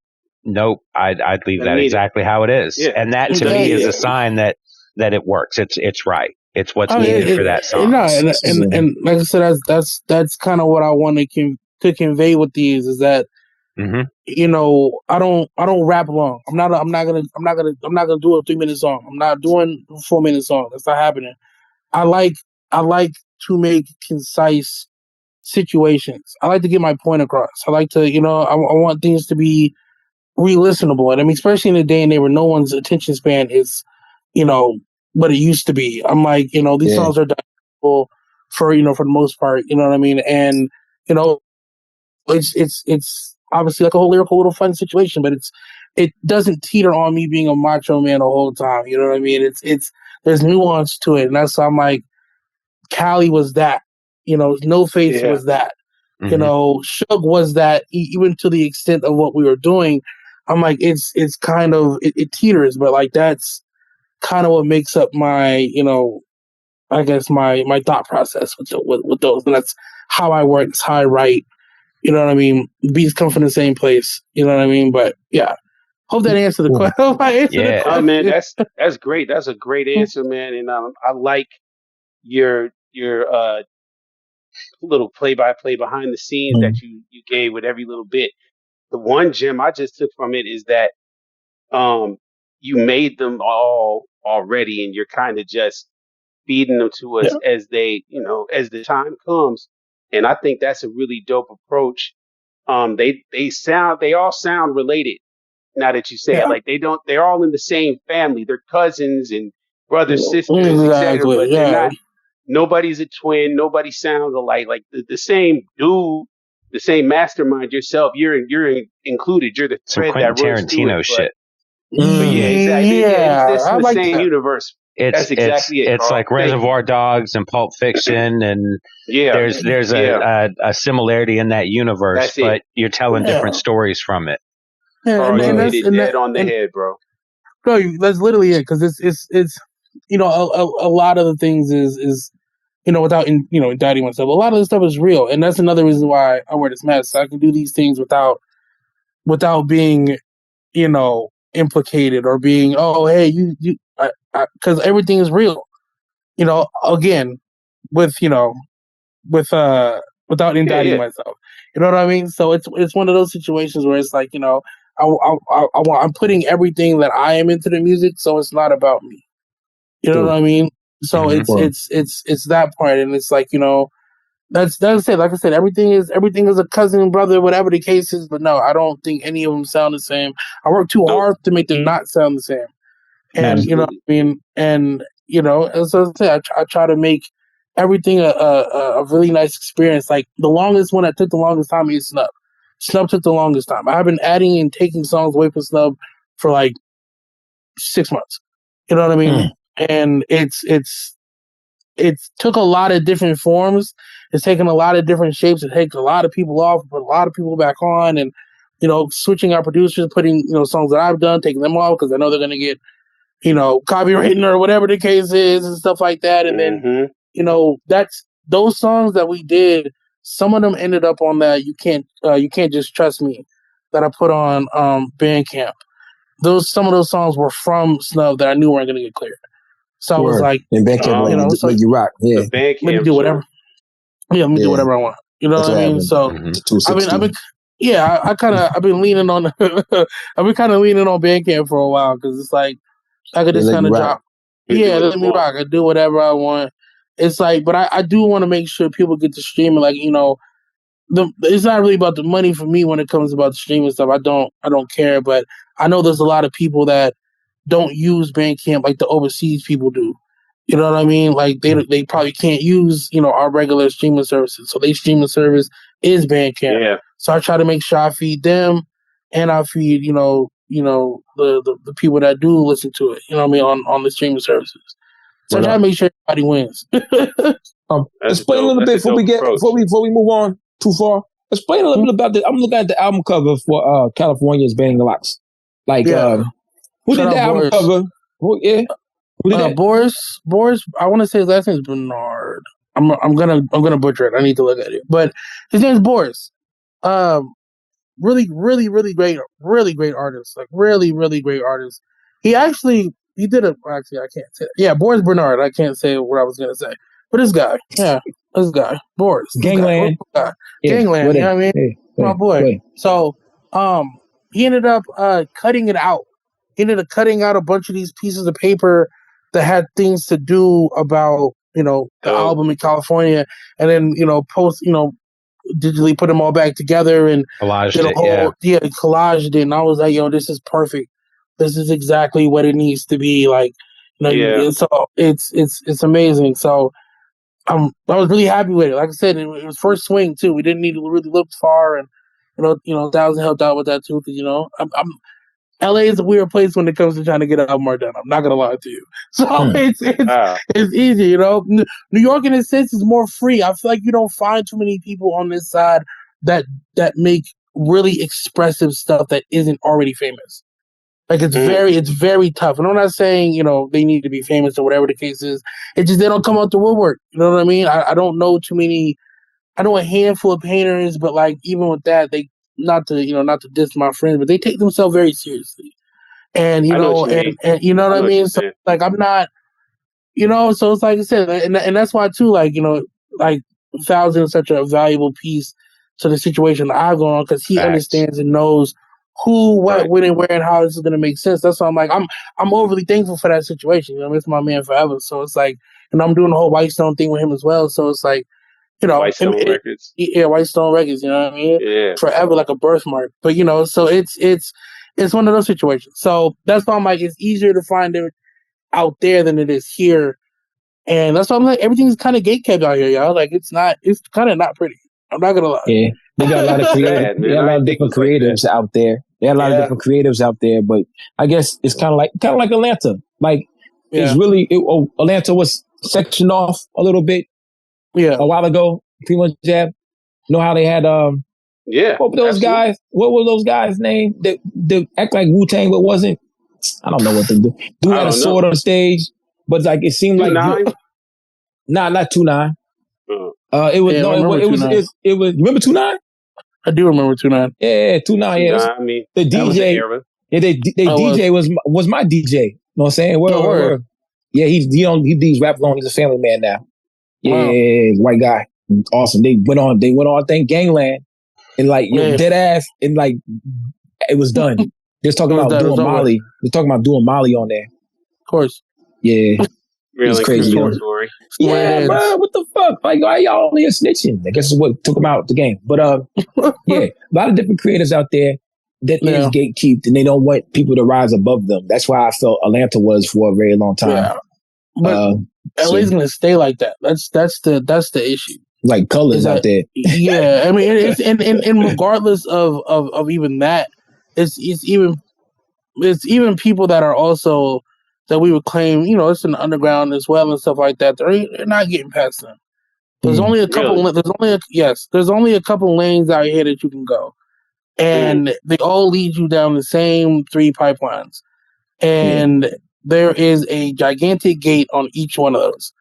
Speaker 3: nope, I'd leave that exactly how it is. Yeah. And that to me is a sign that it works. It's right. It's what's needed for that song.
Speaker 4: No, and like I said, that's kind of what I want to convey with these, is that I don't rap long. I'm not gonna do a 3-minute song. I'm not doing a 4-minute song. That's not happening. I like to make concise situations. I like to get my point across. I like to, I want things to be re-listenable. And I mean, especially in a day and age where no one's attention span is, what it used to be. I'm like, these songs are digestible for the most part, you know what I mean? And, it's obviously like a whole lyrical little fun situation, but it doesn't teeter on me being a macho man the whole time. You know what I mean? There's nuance to it. And that's why I'm like, Cali was that, No Face was that, Suge was that, even to the extent of what we were doing. I'm like, it's kind of, it teeters, but like, that's kind of what makes up my, I guess my thought process with those, and that's how I work. It's how I write. You know what I mean? Beats come from the same place. You know what I mean? But yeah, hope that answered the question.
Speaker 2: Yeah, oh, man, that's great. That's a great answer, man. And I like your little play-by-play behind the scenes that you gave with every little bit. The one gem I just took from it is that you made them all already, and you're kind of just feeding them to us as they, as the time comes. And I think that's a really dope approach. They all sound related. Now that you say it, like they're all in the same family. They're cousins and brothers, sisters, etc. But they're not. Nobody's a twin. Nobody sounds alike. Like the same dude, the same mastermind yourself. You're included. You're the thread that runs
Speaker 3: Tarantino shit.
Speaker 2: But yeah, exactly. Yeah, it's in the same universe. That's exactly it.
Speaker 3: It's like Reservoir Dogs and Pulp Fiction, and there's a similarity in that universe, but you're telling different stories from it.
Speaker 2: Yeah, you hit it dead on the head, bro.
Speaker 4: No, that's literally it. Because it's a lot of the things is without indicting myself. A lot of the stuff is real, and that's another reason why I wear this mask. So I can do these things without being implicated or being because everything is real. Again, without indicting myself. You know what I mean? So it's one of those situations where it's like I'm putting everything that I am into the music, so it's not about me. You know what I mean? So it's that part, and it's like that's it. Like I said, everything is a cousin, brother, whatever the case is. But no, I don't think any of them sound the same. I work too hard to make them not sound the same. And Absolutely. You know what I mean? And as I say, I try to make everything a really nice experience. Like the longest one that took the longest time is Snub. Snub took the longest time. I've been adding and taking songs away from Snub for like 6 months. You know what I mean? And it's took a lot of different forms. It's taken a lot of different shapes. It takes a lot of people off, put a lot of people back on, and switching our producers, putting songs that I've done, taking them off because I know they're gonna get copywritten or whatever the case is and stuff like that. And then that's those songs that we did. Some of them ended up on that You Can't Just Trust Me that I put on Bandcamp. Some of those songs were from Snub that I knew weren't gonna get cleared. So I was like,
Speaker 1: and Bandcamp,
Speaker 4: so
Speaker 1: you rock, yeah.
Speaker 4: Let me do whatever. Yeah, let me do whatever I want. You know what I mean? So I've been leaning on I've been kind of leaning on Bandcamp for a while because it's like I could just kind of drop. Yeah, let me rock. I do whatever I want. It's like, but I do want to make sure people get to streaming. Like it's not really about the money for me when it comes about the streaming stuff. I don't care, but I know there's a lot of people that don't use Bandcamp like the overseas people do. You know what I mean? Like they probably can't use our regular streaming services. So their streaming service is Bandcamp. Yeah. So I try to make sure I feed them, and I feed the people that do listen to it. You know what I mean on the streaming services. So I try to make sure everybody wins.
Speaker 1: Explain a little bit before we move on too far. Explain a little bit about this. I'm looking at the album cover for California's Bang Locks. Like who did the album cover? Who did that?
Speaker 4: Boris. I want to say his last name is Bernard. I'm gonna butcher it. I need to look at it, but his name is Boris. Really, really, really great artist. Like really, really great artist. He did a. Actually, I can't say. Yeah, Boris Bernard. I can't say what I was gonna say, but this guy, Boris,
Speaker 1: Gangland,
Speaker 4: Gangland. You know what I mean? My boy. So, he ended up cutting it out. He ended up cutting out a bunch of these pieces of paper that had things to do about the album in California, and then digitally put them all back together and
Speaker 3: collaged it.
Speaker 4: Collaged it, and I was like, this is perfect. This is exactly what it needs to be. Like, so it's amazing. So I was really happy with it. Like I said, it was first swing too. We didn't need to really look far, and Thousand helped out with that too. Because LA is a weird place when it comes to trying to get an album art done. I'm not gonna lie to you. So it's easy, New York in a sense is more free. I feel like you don't find too many people on this side that make really expressive stuff that isn't already famous. Like it's very tough. And I'm not saying, they need to be famous or whatever the case is. It's just they don't come out the woodwork. You know what I mean? I don't know too many. I know a handful of painters, but like even with that, they not to diss my friends, but they take themselves very seriously. And and you know what I mean? So like I'm not, so it's like I said, and that's why too, like, like Thousand is such a valuable piece to the situation I've gone on, because he understands and knows who, what, when, and where, and how this is gonna make sense. That's why I'm like, I'm overly thankful for that situation. It's my man forever. So it's like, and I'm doing the whole White Stone thing with him as well. So it's like,
Speaker 2: White Stone Records.
Speaker 4: Yeah, White Stone Records, you know what I mean?
Speaker 2: Yeah.
Speaker 4: Forever, like a birthmark. But so it's one of those situations. So that's why I'm like, it's easier to find it out there than it is here. And that's why I'm like, everything's kind of gatekept out here, y'all. Like it's kind of not pretty. I'm not gonna lie.
Speaker 1: Yeah, they got a lot of creative, they got a lot of different creatives out there. They got a lot of different creatives out there, but I guess it's kind of like Atlanta. Like it's really Atlanta was sectioned off a little bit.
Speaker 4: Yeah,
Speaker 1: a while ago, pretty much. Jab. You know how they had what were those guys? What were those guys' name? That act like Wu-Tang, but wasn't. I don't know what they do. Dude had a sword on the stage, but like it seemed like not 2-9. It was it was. Remember 2-9?
Speaker 4: I do remember 2-9.
Speaker 1: Yeah, 2-9. Yeah,
Speaker 2: I mean,
Speaker 1: the DJ. Yeah, they DJ was my DJ. You know what I'm saying? Word. Yeah, he these rap alone. He's a family man now. Yeah, white guy. Awesome. They went on. I think Gangland, and like dead ass, and like it was done. They're talking about doing Molly. They're talking about doing Molly on there.
Speaker 4: Of course.
Speaker 2: Really?
Speaker 1: It's crazy.
Speaker 2: Story.
Speaker 1: Yeah, bro. What the fuck? Like, why y'all only snitching? I guess is what took them out the game. But yeah, a lot of different creators out there that is gatekept, and they don't want people to rise above them. That's why I felt Atlanta was for a very long time. Yeah.
Speaker 4: But LA's gonna stay like that. That's the issue.
Speaker 1: Like colors out there.
Speaker 4: Yeah, I mean, it's and regardless of even that, it's even people that are also that we would claim, it's in the underground as well and stuff like that. They're not getting past them. There's only a couple. Really? There's only a couple lanes out here that you can go, and they all lead you down the same 3 pipelines, and there is a gigantic gate on each one of those.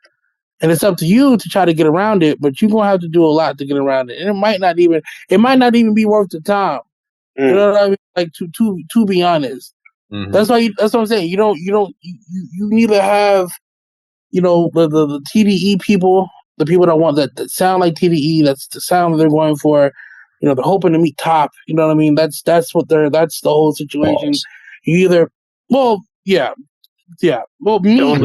Speaker 4: And it's up to you to try to get around it, but you're gonna have to do a lot to get around it. And it might not even be worth the time. You know what I mean? Like to be honest. Mm-hmm. That's what I'm saying. You neither have, the TDE people, the people that want that sound like TDE, that's the sound that they're going for. They're hoping to meet top. You know what I mean? That's the whole situation. Balls. You either, well, yeah. Well, me, but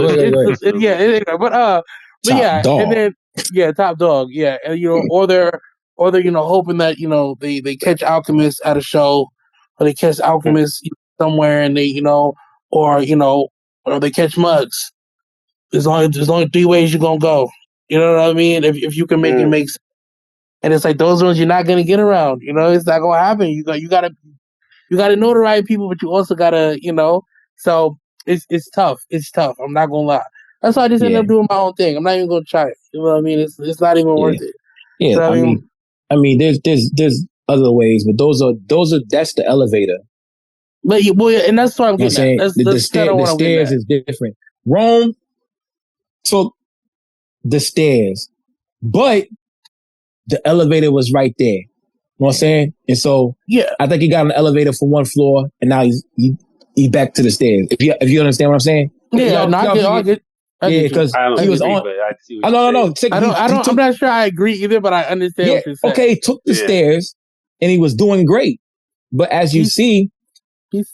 Speaker 4: yeah, dog. And then top dog, and or they're hoping that they catch Alchemist at a show, or they catch Alchemist somewhere, and they or they catch Muggs. There's only 3 ways you're gonna go. You know what I mean? If you can make it make sense, and it's like those ones you're not gonna get around. It's not gonna happen. You gotta know the right people, but you also gotta So it's tough. It's tough. I'm not gonna lie. That's why I just ended up doing my own thing. I'm not even gonna try it. You know what I mean? It's not even worth it.
Speaker 1: Yeah, so, I mean, there's other ways, but that's the elevator.
Speaker 4: But and that's what I'm getting at.
Speaker 1: The stairs is different. Rome took the stairs, but the elevator was right there. You know what I'm saying? And so I think he got an elevator for 1 floor, and now he's back to the stairs. If you understand what I'm saying?
Speaker 4: Yeah, I get.
Speaker 1: Yeah, because he was on. No.
Speaker 4: I'm not sure I agree either, but I understand what you're saying.
Speaker 1: Okay, he took the stairs, and he was doing great. But as you see,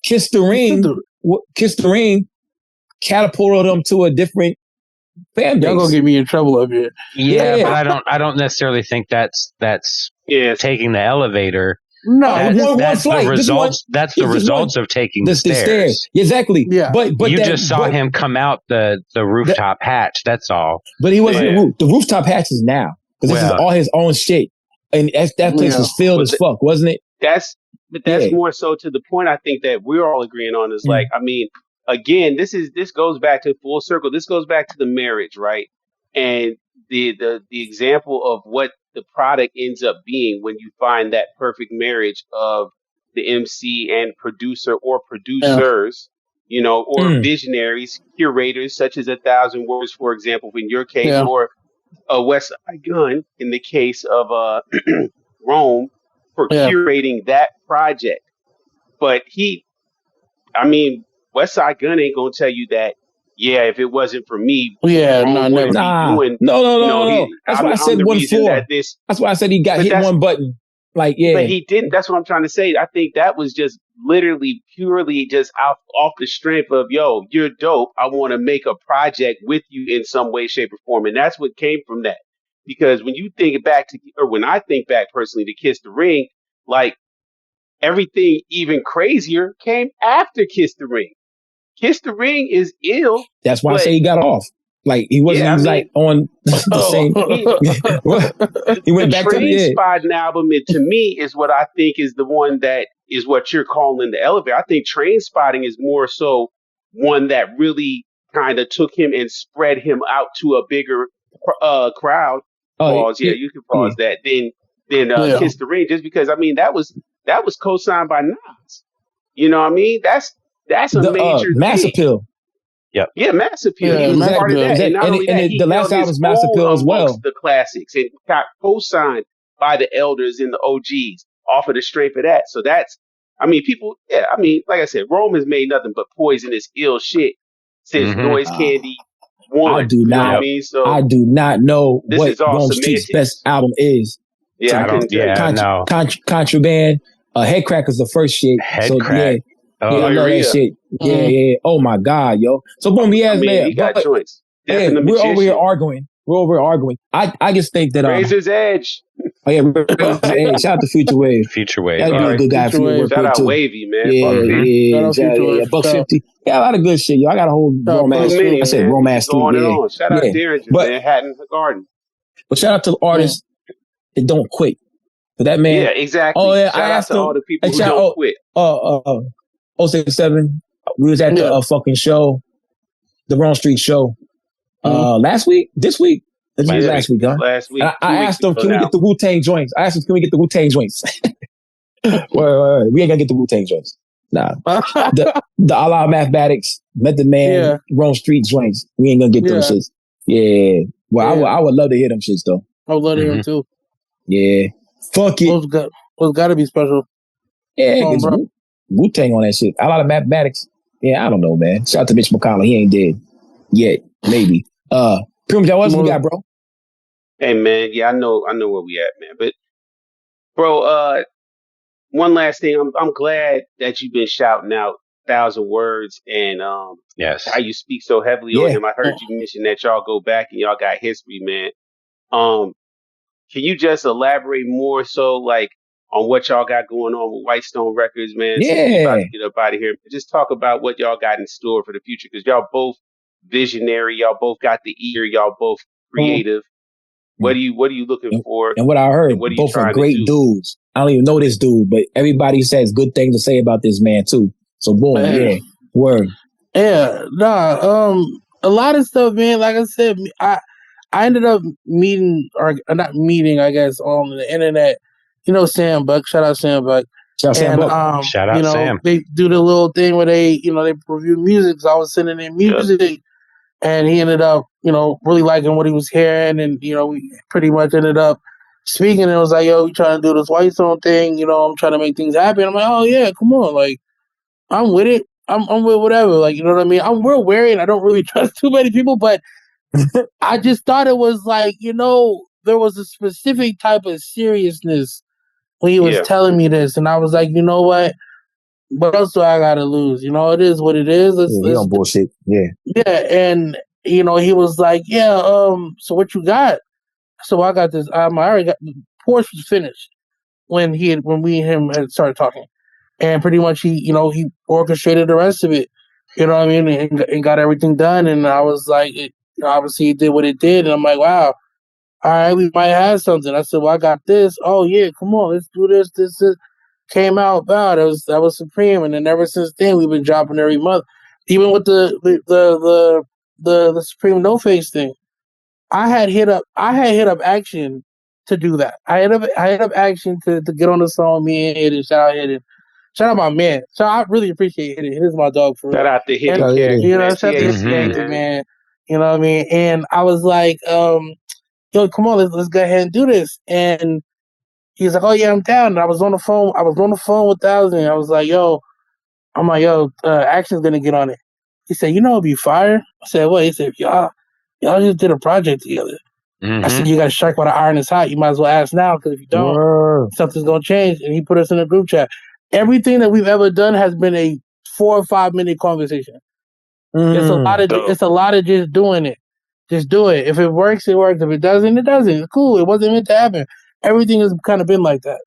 Speaker 1: Kiss the Ring catapulted him to a different fan base.
Speaker 3: Y'all
Speaker 4: gonna get me in trouble up here.
Speaker 3: Yeah, but I don't necessarily think that's taking the elevator.
Speaker 4: No,
Speaker 3: that's the results. That's the results of taking the stairs.
Speaker 1: Exactly.
Speaker 4: Yeah,
Speaker 3: but you just saw him come out the rooftop hatch. That's all.
Speaker 1: But he wasn't. The rooftop hatch is now because this is all his own shit, and that place was filled as fuck, wasn't it?
Speaker 2: That's more so to the point. I think that we're all agreeing on is like, I mean, again, this goes back to full circle. This goes back to the marriage, right? And the example of what the product ends up being when you find that perfect marriage of the MC and producer or producers, you know, or visionaries, curators, such as 1,000 Words, for example, in your case, or Westside Gunn in the case of Rome, for curating that project. But Westside Gunn ain't gonna tell you that. Yeah, if it wasn't for me,
Speaker 1: no. That's why I said 1-4. That's why I said he got hit one button. Like, yeah,
Speaker 2: but he didn't. That's what I'm trying to say. I think that was just literally purely just off the strength of, yo, you're dope. I want to make a project with you in some way, shape, or form, and that's what came from that. Because when you think back to, or when I think back personally to Kiss the Ring, like everything even crazier came after Kiss the Ring. Kiss the Ring is ill.
Speaker 1: That's why I say he got off. Like he wasn't on the same. He went back to the
Speaker 2: Trainspotting album. And to me, is what I think is the one that is what you're calling the elevator. I think Trainspotting is more so one that really kind of took him and spread him out to a bigger crowd. Pause. Yeah, you can pause that. Then Kiss the Ring, just because that was co-signed by Nas. You know what I mean? That's a major
Speaker 1: Mass Appeal.
Speaker 3: Yep.
Speaker 2: Yeah, Mass Appeal. He was part of that. And
Speaker 1: the last album's Mass Appeal as well.
Speaker 2: The classics. It got co-signed by the elders and the OGs off of the strength of that. So that's, people, like I said, Rome has made nothing but poisonous, ill shit since Noise Candy won.
Speaker 1: I do not know what Rome Street's best album is.
Speaker 2: Yeah,
Speaker 1: Contraband. Headcracker's the first shit.
Speaker 3: Headcrack.
Speaker 1: I love that shit. Yeah. Oh my God, yo. So boom, he
Speaker 2: got choice.
Speaker 1: We're over here arguing. I just think that
Speaker 2: Razor's Edge.
Speaker 1: Oh yeah, Razor's Edge. Shout out to Future Wave.
Speaker 3: Future Wave.
Speaker 1: That'd be a good guy for you to work
Speaker 2: Shout out
Speaker 1: too.
Speaker 2: Wavy, man.
Speaker 1: Yeah. Buck 50. Yeah, a lot of good shit, yo. I got a whole romance. I said romance too.
Speaker 2: On. Shout out Derringer, Manhattan Garden.
Speaker 1: But shout out to the artists that don't quit. But that man.
Speaker 2: Yeah, exactly.
Speaker 1: Oh yeah,
Speaker 2: shout out to all the people who don't quit.
Speaker 1: 067. We was at the fucking show, the Wrong Street show. Last week? This week? Last week, huh?
Speaker 2: Last week.
Speaker 1: I asked them, can we get the Wu-Tang joints? Well, we ain't gonna get the Wu-Tang joints. Nah. the Allah Mathematics, Method Man, Wrong Street joints. We ain't gonna get those shits. Yeah. Well, I would love to hear them shits though.
Speaker 4: I would love to hear them too.
Speaker 1: Yeah. Fuck it.
Speaker 4: Those gotta be special.
Speaker 1: Yeah, Wu-Tang on that shit. A lot of Mathematics. Yeah, I don't know, man. Shout out to Mitch McConnell. He ain't dead yet. Maybe. Prim Joe, what we got, bro?
Speaker 2: Hey, man. Yeah, I know where we at, man. But, bro, one last thing. I'm glad that you've been shouting out 1,000 Words and
Speaker 3: yes,
Speaker 2: how you speak so heavily on him. I heard you mention that y'all go back and y'all got history, man. Can you just elaborate more so, like, on what y'all got going on with White Stone Records, man?
Speaker 1: Yeah.
Speaker 2: So about to get up out of here. Just talk about what y'all got in store for the future, because y'all both visionary, y'all both got the ear, y'all both creative. What are you looking for?
Speaker 1: And what I heard, both are great dudes. I don't even know this dude, but everybody says good things to say about this man too. So boom, word.
Speaker 4: Yeah, a lot of stuff, man. Like I said, I ended up meeting, or not meeting, I guess, on the internet. You know, Sam Buck. Shout out Sam Buck.
Speaker 3: Shout out Sam.
Speaker 4: They do the little thing where they review music. So I was sending in music, and he ended up, really liking what he was hearing, and we pretty much ended up speaking. And it was like, yo, we trying to do this White Stone thing. I'm trying to make things happen. I'm like, oh yeah, come on, like I'm with it. I'm with whatever. Like, you know what I mean? We're wary, and I don't really trust too many people, but I just thought it was like, there was a specific type of seriousness when he was telling me this, and I was like, you know what else do I gotta lose? It is what it is.
Speaker 1: Let's don't bullshit. Yeah.
Speaker 4: Yeah, and he was like, so what you got? So I got this. I already got Porsche was finished when we and him had started talking, and pretty much he orchestrated the rest of it. You know what I mean? And got everything done, and I was like, obviously it did what it did, and I'm like, wow. All right, we might have something. I said, well, I got this. Oh yeah, come on, let's do this. This came out. Wow, that was supreme. And then ever since then, we've been dropping every month. Even with the Supreme No Face thing, I had hit up Action to do that. I hit up Action to get on the song. Me and Hidden, shout out Hidden, Shout out my man. So I really appreciate it. It is my dog for real.
Speaker 2: Shout out to Hidden Character.
Speaker 4: You know, shout out to Hidden Character, man. You know what I mean? And I was like, yo, come on, let's go ahead and do this. And he's like, oh yeah, I'm down. And I was on the phone with Thousand. I was like, Action's gonna get on it. He said, you know, it'd be fire. I said, what? He said, y'all just did a project together. I said, you got to strike while the iron is hot. You might as well ask now, because if you don't, something's gonna change. And he put us in a group chat. Everything that we've ever done has been a 4 or 5 minute conversation. It's a lot of just doing it. Just do it. If it works, it works. If it doesn't, it doesn't. It's cool. It wasn't meant to happen. Everything has kind of been like that.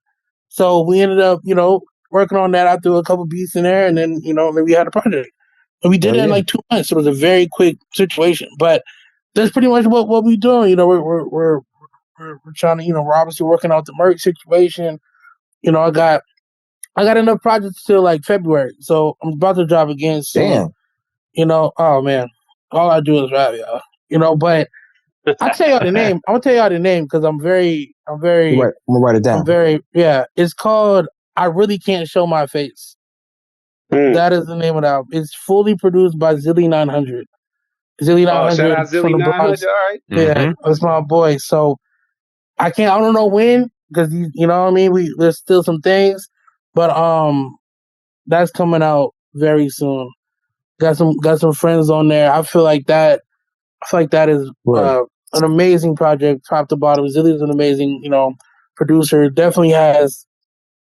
Speaker 4: So we ended up, working on that. I threw a couple beats in there, and then, then we had a project. And we did it in like 2 months. So it was a very quick situation. But that's pretty much what we're doing. We're trying to, we're obviously working out the Merc situation. I got enough projects till like February. So I'm about to drop again soon. Damn. Oh man. All I do is rap, y'all. But I'll tell y'all the name. I'm gonna tell y'all the name because I'm very
Speaker 1: I'm gonna write it down.
Speaker 4: It's called I Really Can't Show My Face. That is the name of the album. It's fully produced by Zilly 900. Zilly 900.
Speaker 2: Shout out Zilly 900. All right.
Speaker 4: Yeah, that's my boy. So I don't know when, because you know what I mean. There's still some things, but that's coming out very soon. Got some friends on there. I feel like that is an amazing project, top to bottom. Zilly's an amazing, producer. Definitely has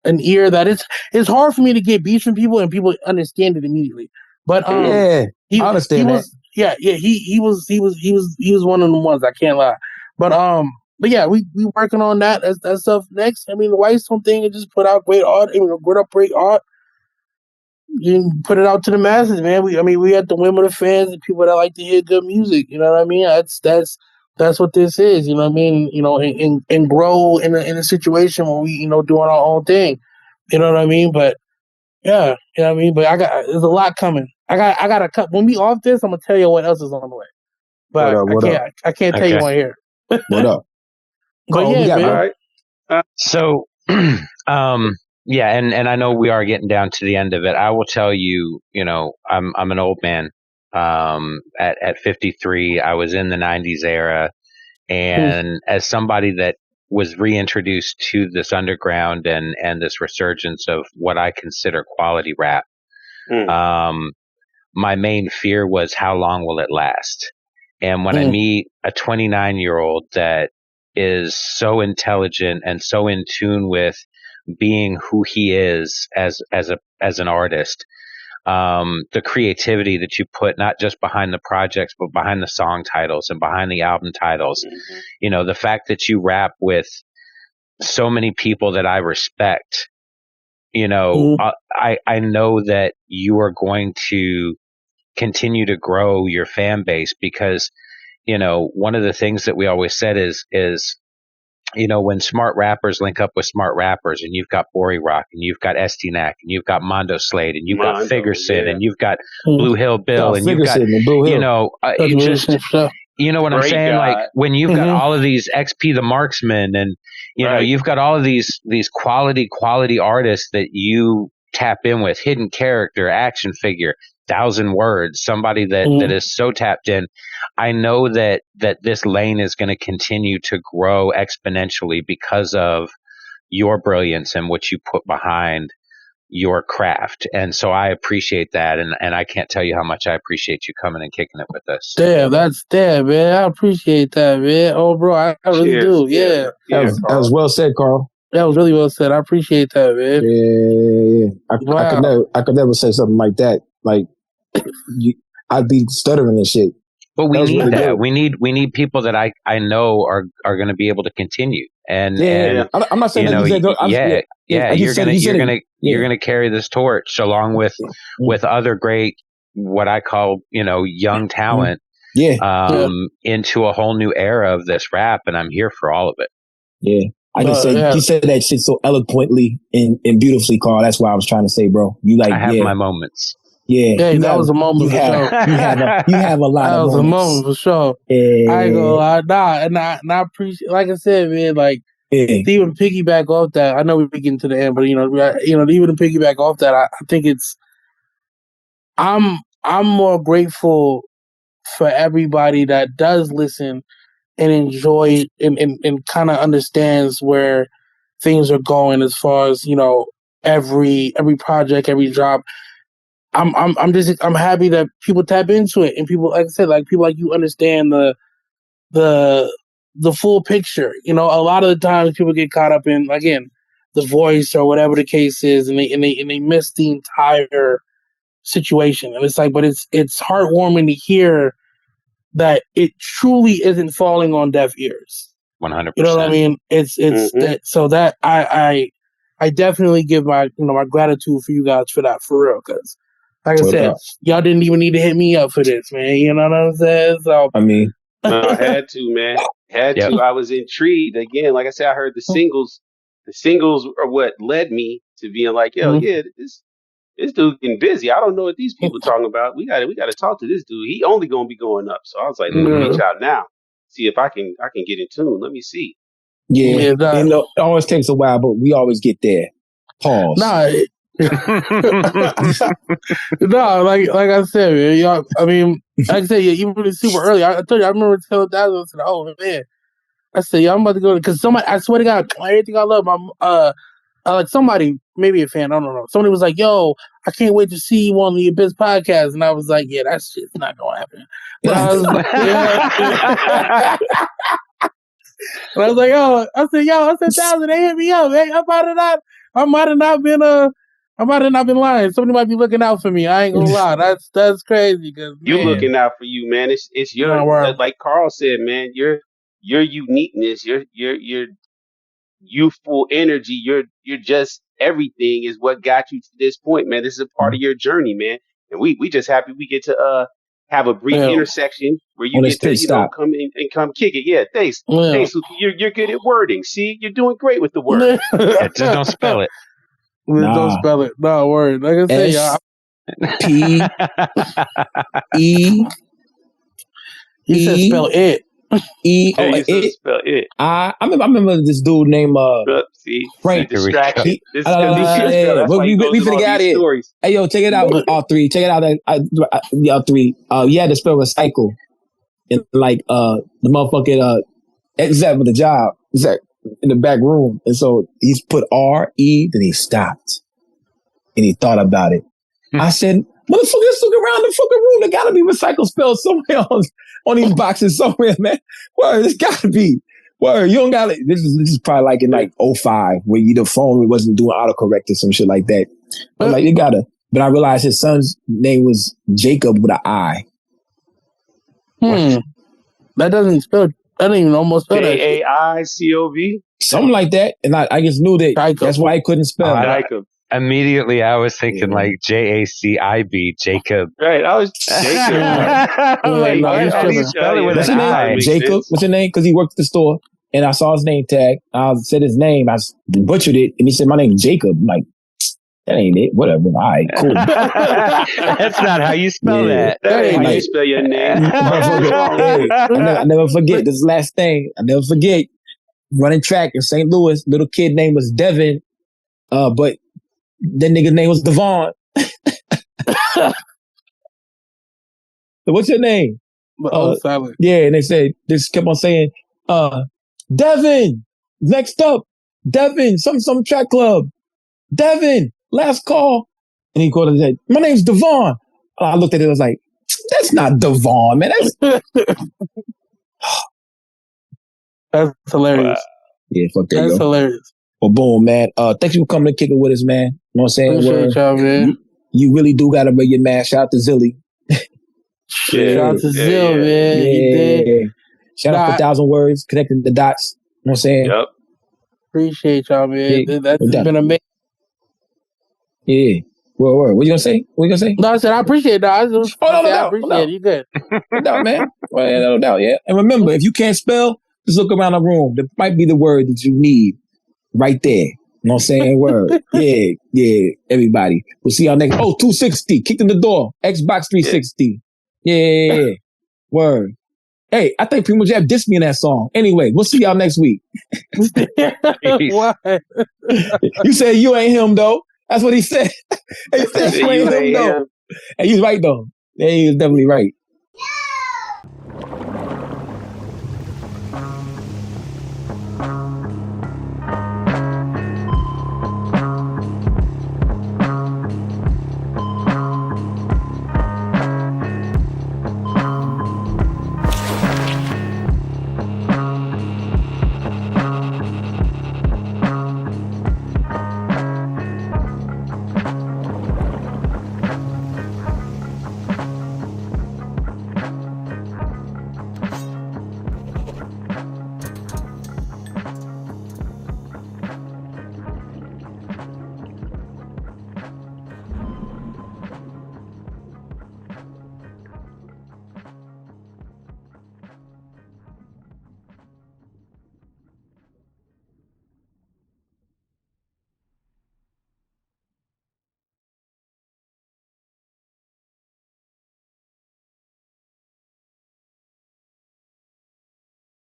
Speaker 4: an ear that it's hard for me to get beats from people and people understand it immediately. But
Speaker 1: I understand that.
Speaker 4: He was one of the ones, I can't lie. But yeah, we working on that stuff next. I mean, the White Stone thing, it just put out great art. Great art. You can put it out to the masses, man. We at the whim of the fans and people that like to hear good music. You know what I mean? That's what this is. You know what I mean? And grow in a situation where we doing our own thing. You know what I mean? But yeah, you know what I mean. But there's a lot coming. I got a cut. When we off this, I'm gonna tell you what else is on the way. But I can't tell you on here.
Speaker 1: What up?
Speaker 4: But yeah, man.
Speaker 2: All right.
Speaker 3: So, yeah, and I know we are getting down to the end of it. I will tell you, I'm an old man. At 53, I was in the 90s era, and as somebody that was reintroduced to this underground and this resurgence of what I consider quality rap, my main fear was, how long will it last? And when I meet a 29-year-old that is so intelligent and so in tune with being who he is as an artist, the creativity that you put not just behind the projects but behind the song titles and behind the album titles, the fact that you rap with so many people that I respect, I know that you are going to continue to grow your fan base, because one of the things that we always said is when smart rappers link up with smart rappers, and you've got Bori Rock, and you've got STNAC, and you've got Mondo Slade, and you've got Figureson, and you've got Blue Hill Bill, and you've got, what I'm saying? Like, when you've got all of these XP the Marksman, and you've got all of these quality artists that you tap in with, Hidden Character, Action Figure, 1,000 Words, somebody that is so tapped in. I know that this lane is going to continue to grow exponentially because of your brilliance and what you put behind your craft. And so I appreciate that. And I can't tell you how much I appreciate you coming and kicking it with us.
Speaker 4: Damn, man. I appreciate that, man. Oh, bro, I really do. Yeah.
Speaker 1: That was well said, Carl.
Speaker 4: That was really well said. I appreciate that, man.
Speaker 1: Yeah. I could never say something like that. Like, I'd be stuttering and shit.
Speaker 3: But we need really that. Good. We need people that I know are going to be be to continue. And
Speaker 1: I'm not saying that.
Speaker 3: You're gonna carry this torch along with other great, what I call young talent. Into a whole new era of this rap, and I'm here for all of it.
Speaker 1: Yeah. You said that shit so eloquently and beautifully, Carl. That's why I was trying to say, bro.
Speaker 3: I have my moments.
Speaker 1: Yeah,
Speaker 4: that was a moment for sure.
Speaker 1: You have a lot of moments.
Speaker 4: That was a moment for sure. I ain't gonna lie. And I appreciate, like I said, man, like, to even piggyback off that, I know we're getting to the end, but even to piggyback off that, I think I'm more grateful for everybody that does listen and enjoy and kind of understands where things are going as far as every project, every job. I'm happy that people tap into it and people, like I said, like people like you understand the full picture. A lot of the times people get caught up in, again, The Voice or whatever the case is, and they miss the entire situation. And it's like, but it's heartwarming to hear that it truly isn't falling on deaf ears.
Speaker 3: 100%.
Speaker 4: You know what I mean? It's that, so that I definitely give my my gratitude for you guys for that, for real, because like I said, y'all didn't even need to hit me up for this, man. You know what I'm saying? So
Speaker 1: I mean,
Speaker 2: no, I had to, man. To. I was intrigued again. Like I said, I heard the singles. The singles are what led me to being like, yo, this dude getting busy. I don't know what these people talking about. We got to talk to this dude. He only gonna be going up. So I was like, let me reach out now, see if I can get in tune. Let me see.
Speaker 1: Yeah, it always takes a while, but we always get there. Pause.
Speaker 4: No, like I said, man, y'all. I mean, like I said, even really super early. I told you, I remember telling that. I said, "Oh man," I said, "Yeah, I'm about to go," because somebody. I swear to God, everything I love. Like somebody, maybe a fan. I don't know. Somebody was like, "Yo, I can't wait to see you on the Abyss podcast," and I was like, "Yeah, that shit's not gonna happen." And I was like, "Yeah." And I was like, I said, thousand, they hit me up. Hey, I might have not been lying. Somebody might be looking out for me. I ain't gonna lie. That's crazy.
Speaker 2: You looking out for you, man. It's your, like Carl said, man, your uniqueness, your youthful energy, you're just everything is what got you to this point, man. This is a part of your journey, man. And we just happy we get to have a brief intersection where you get to come in and come kick it. Yeah, thanks. Thanks, Luke. You're good at wording. See, you're doing great with the word.
Speaker 3: Just don't spell it.
Speaker 4: Don't spell it. No word. Like I say, y'all.
Speaker 1: P-E.
Speaker 4: You said spell it.
Speaker 1: It.
Speaker 2: Spell it.
Speaker 1: I remember this dude named Frank.
Speaker 2: We
Speaker 1: finna get out of here. Hey, yo, check it out. All three. Check it out. All three. You had to spell recycle. And like the motherfucking exec with the job. Exec in the back room. And so he's put R-E, then he stopped. And he thought about it. I said, motherfucker, let's look around the fucking room. There gotta be recycle spelled somewhere on these boxes somewhere, man. Word, it's gotta be. Word, you don't gotta. This is probably like in like 05 when the phone wasn't doing autocorrect or some shit like that. I was like, you gotta. But I realized his son's name was Jacob with an I.
Speaker 4: That doesn't spell. I don't even almost spell that.
Speaker 2: Jaicov.
Speaker 1: Something like that. And I just knew that that's why he couldn't spell
Speaker 2: Jacob.
Speaker 3: Immediately, I was thinking like Jacib, Jacob.
Speaker 2: Right, I was Jacob.
Speaker 1: What's your name? Jacob. What's your name? Because he worked at the store, and I saw his name tag. I said his name. I butchered it, and he said my name is Jacob. I'm like, that ain't it. Whatever. All right, cool.
Speaker 3: That's not how you spell that.
Speaker 2: That ain't how you spell your name.
Speaker 1: I never forget this last thing. I never forget running track in St. Louis. Little kid name was Devin, but that nigga's name was Devon. So what's your name?
Speaker 4: Silent.
Speaker 1: Yeah, and they said, they just kept on saying, Devin, next up, Devin, some track club. Devin, last call. And he called and said, my name's Devon. I looked at it, I was like, that's not Devon, man.
Speaker 4: That's hilarious.
Speaker 1: Yeah, fuck that.
Speaker 4: That's hilarious.
Speaker 1: Well, boom, man. Thanks for coming to kick it with us, man. You know what I'm saying?
Speaker 4: Appreciate y'all, man.
Speaker 1: You really do got to wear your mask. Shout out to Zilly.
Speaker 4: Shout out to Zill, man.
Speaker 1: Yeah.
Speaker 4: You did.
Speaker 1: Shout out for 1,000 words, connecting the dots. You know what I'm saying?
Speaker 2: Yep.
Speaker 4: Appreciate y'all, man.
Speaker 1: Yeah,
Speaker 4: That's been amazing.
Speaker 1: Yeah. What you gonna say?
Speaker 4: No, I said I appreciate that. I appreciate it. You good?
Speaker 1: No doubt, man. No doubt, yeah. And remember, if you can't spell, just look around the room. There might be the word that you need right there. You know what I'm saying? Word. Yeah, everybody. We'll see y'all next. 260. Kicked in the door. Xbox 360. Yeah. Word. Hey, I think Primo Jab dissed me in that song. Anyway, we'll see y'all next week.
Speaker 4: What?
Speaker 1: You said you ain't him though. That's what he said. He said you ain't him though. And he's right though. Yeah, he was definitely right.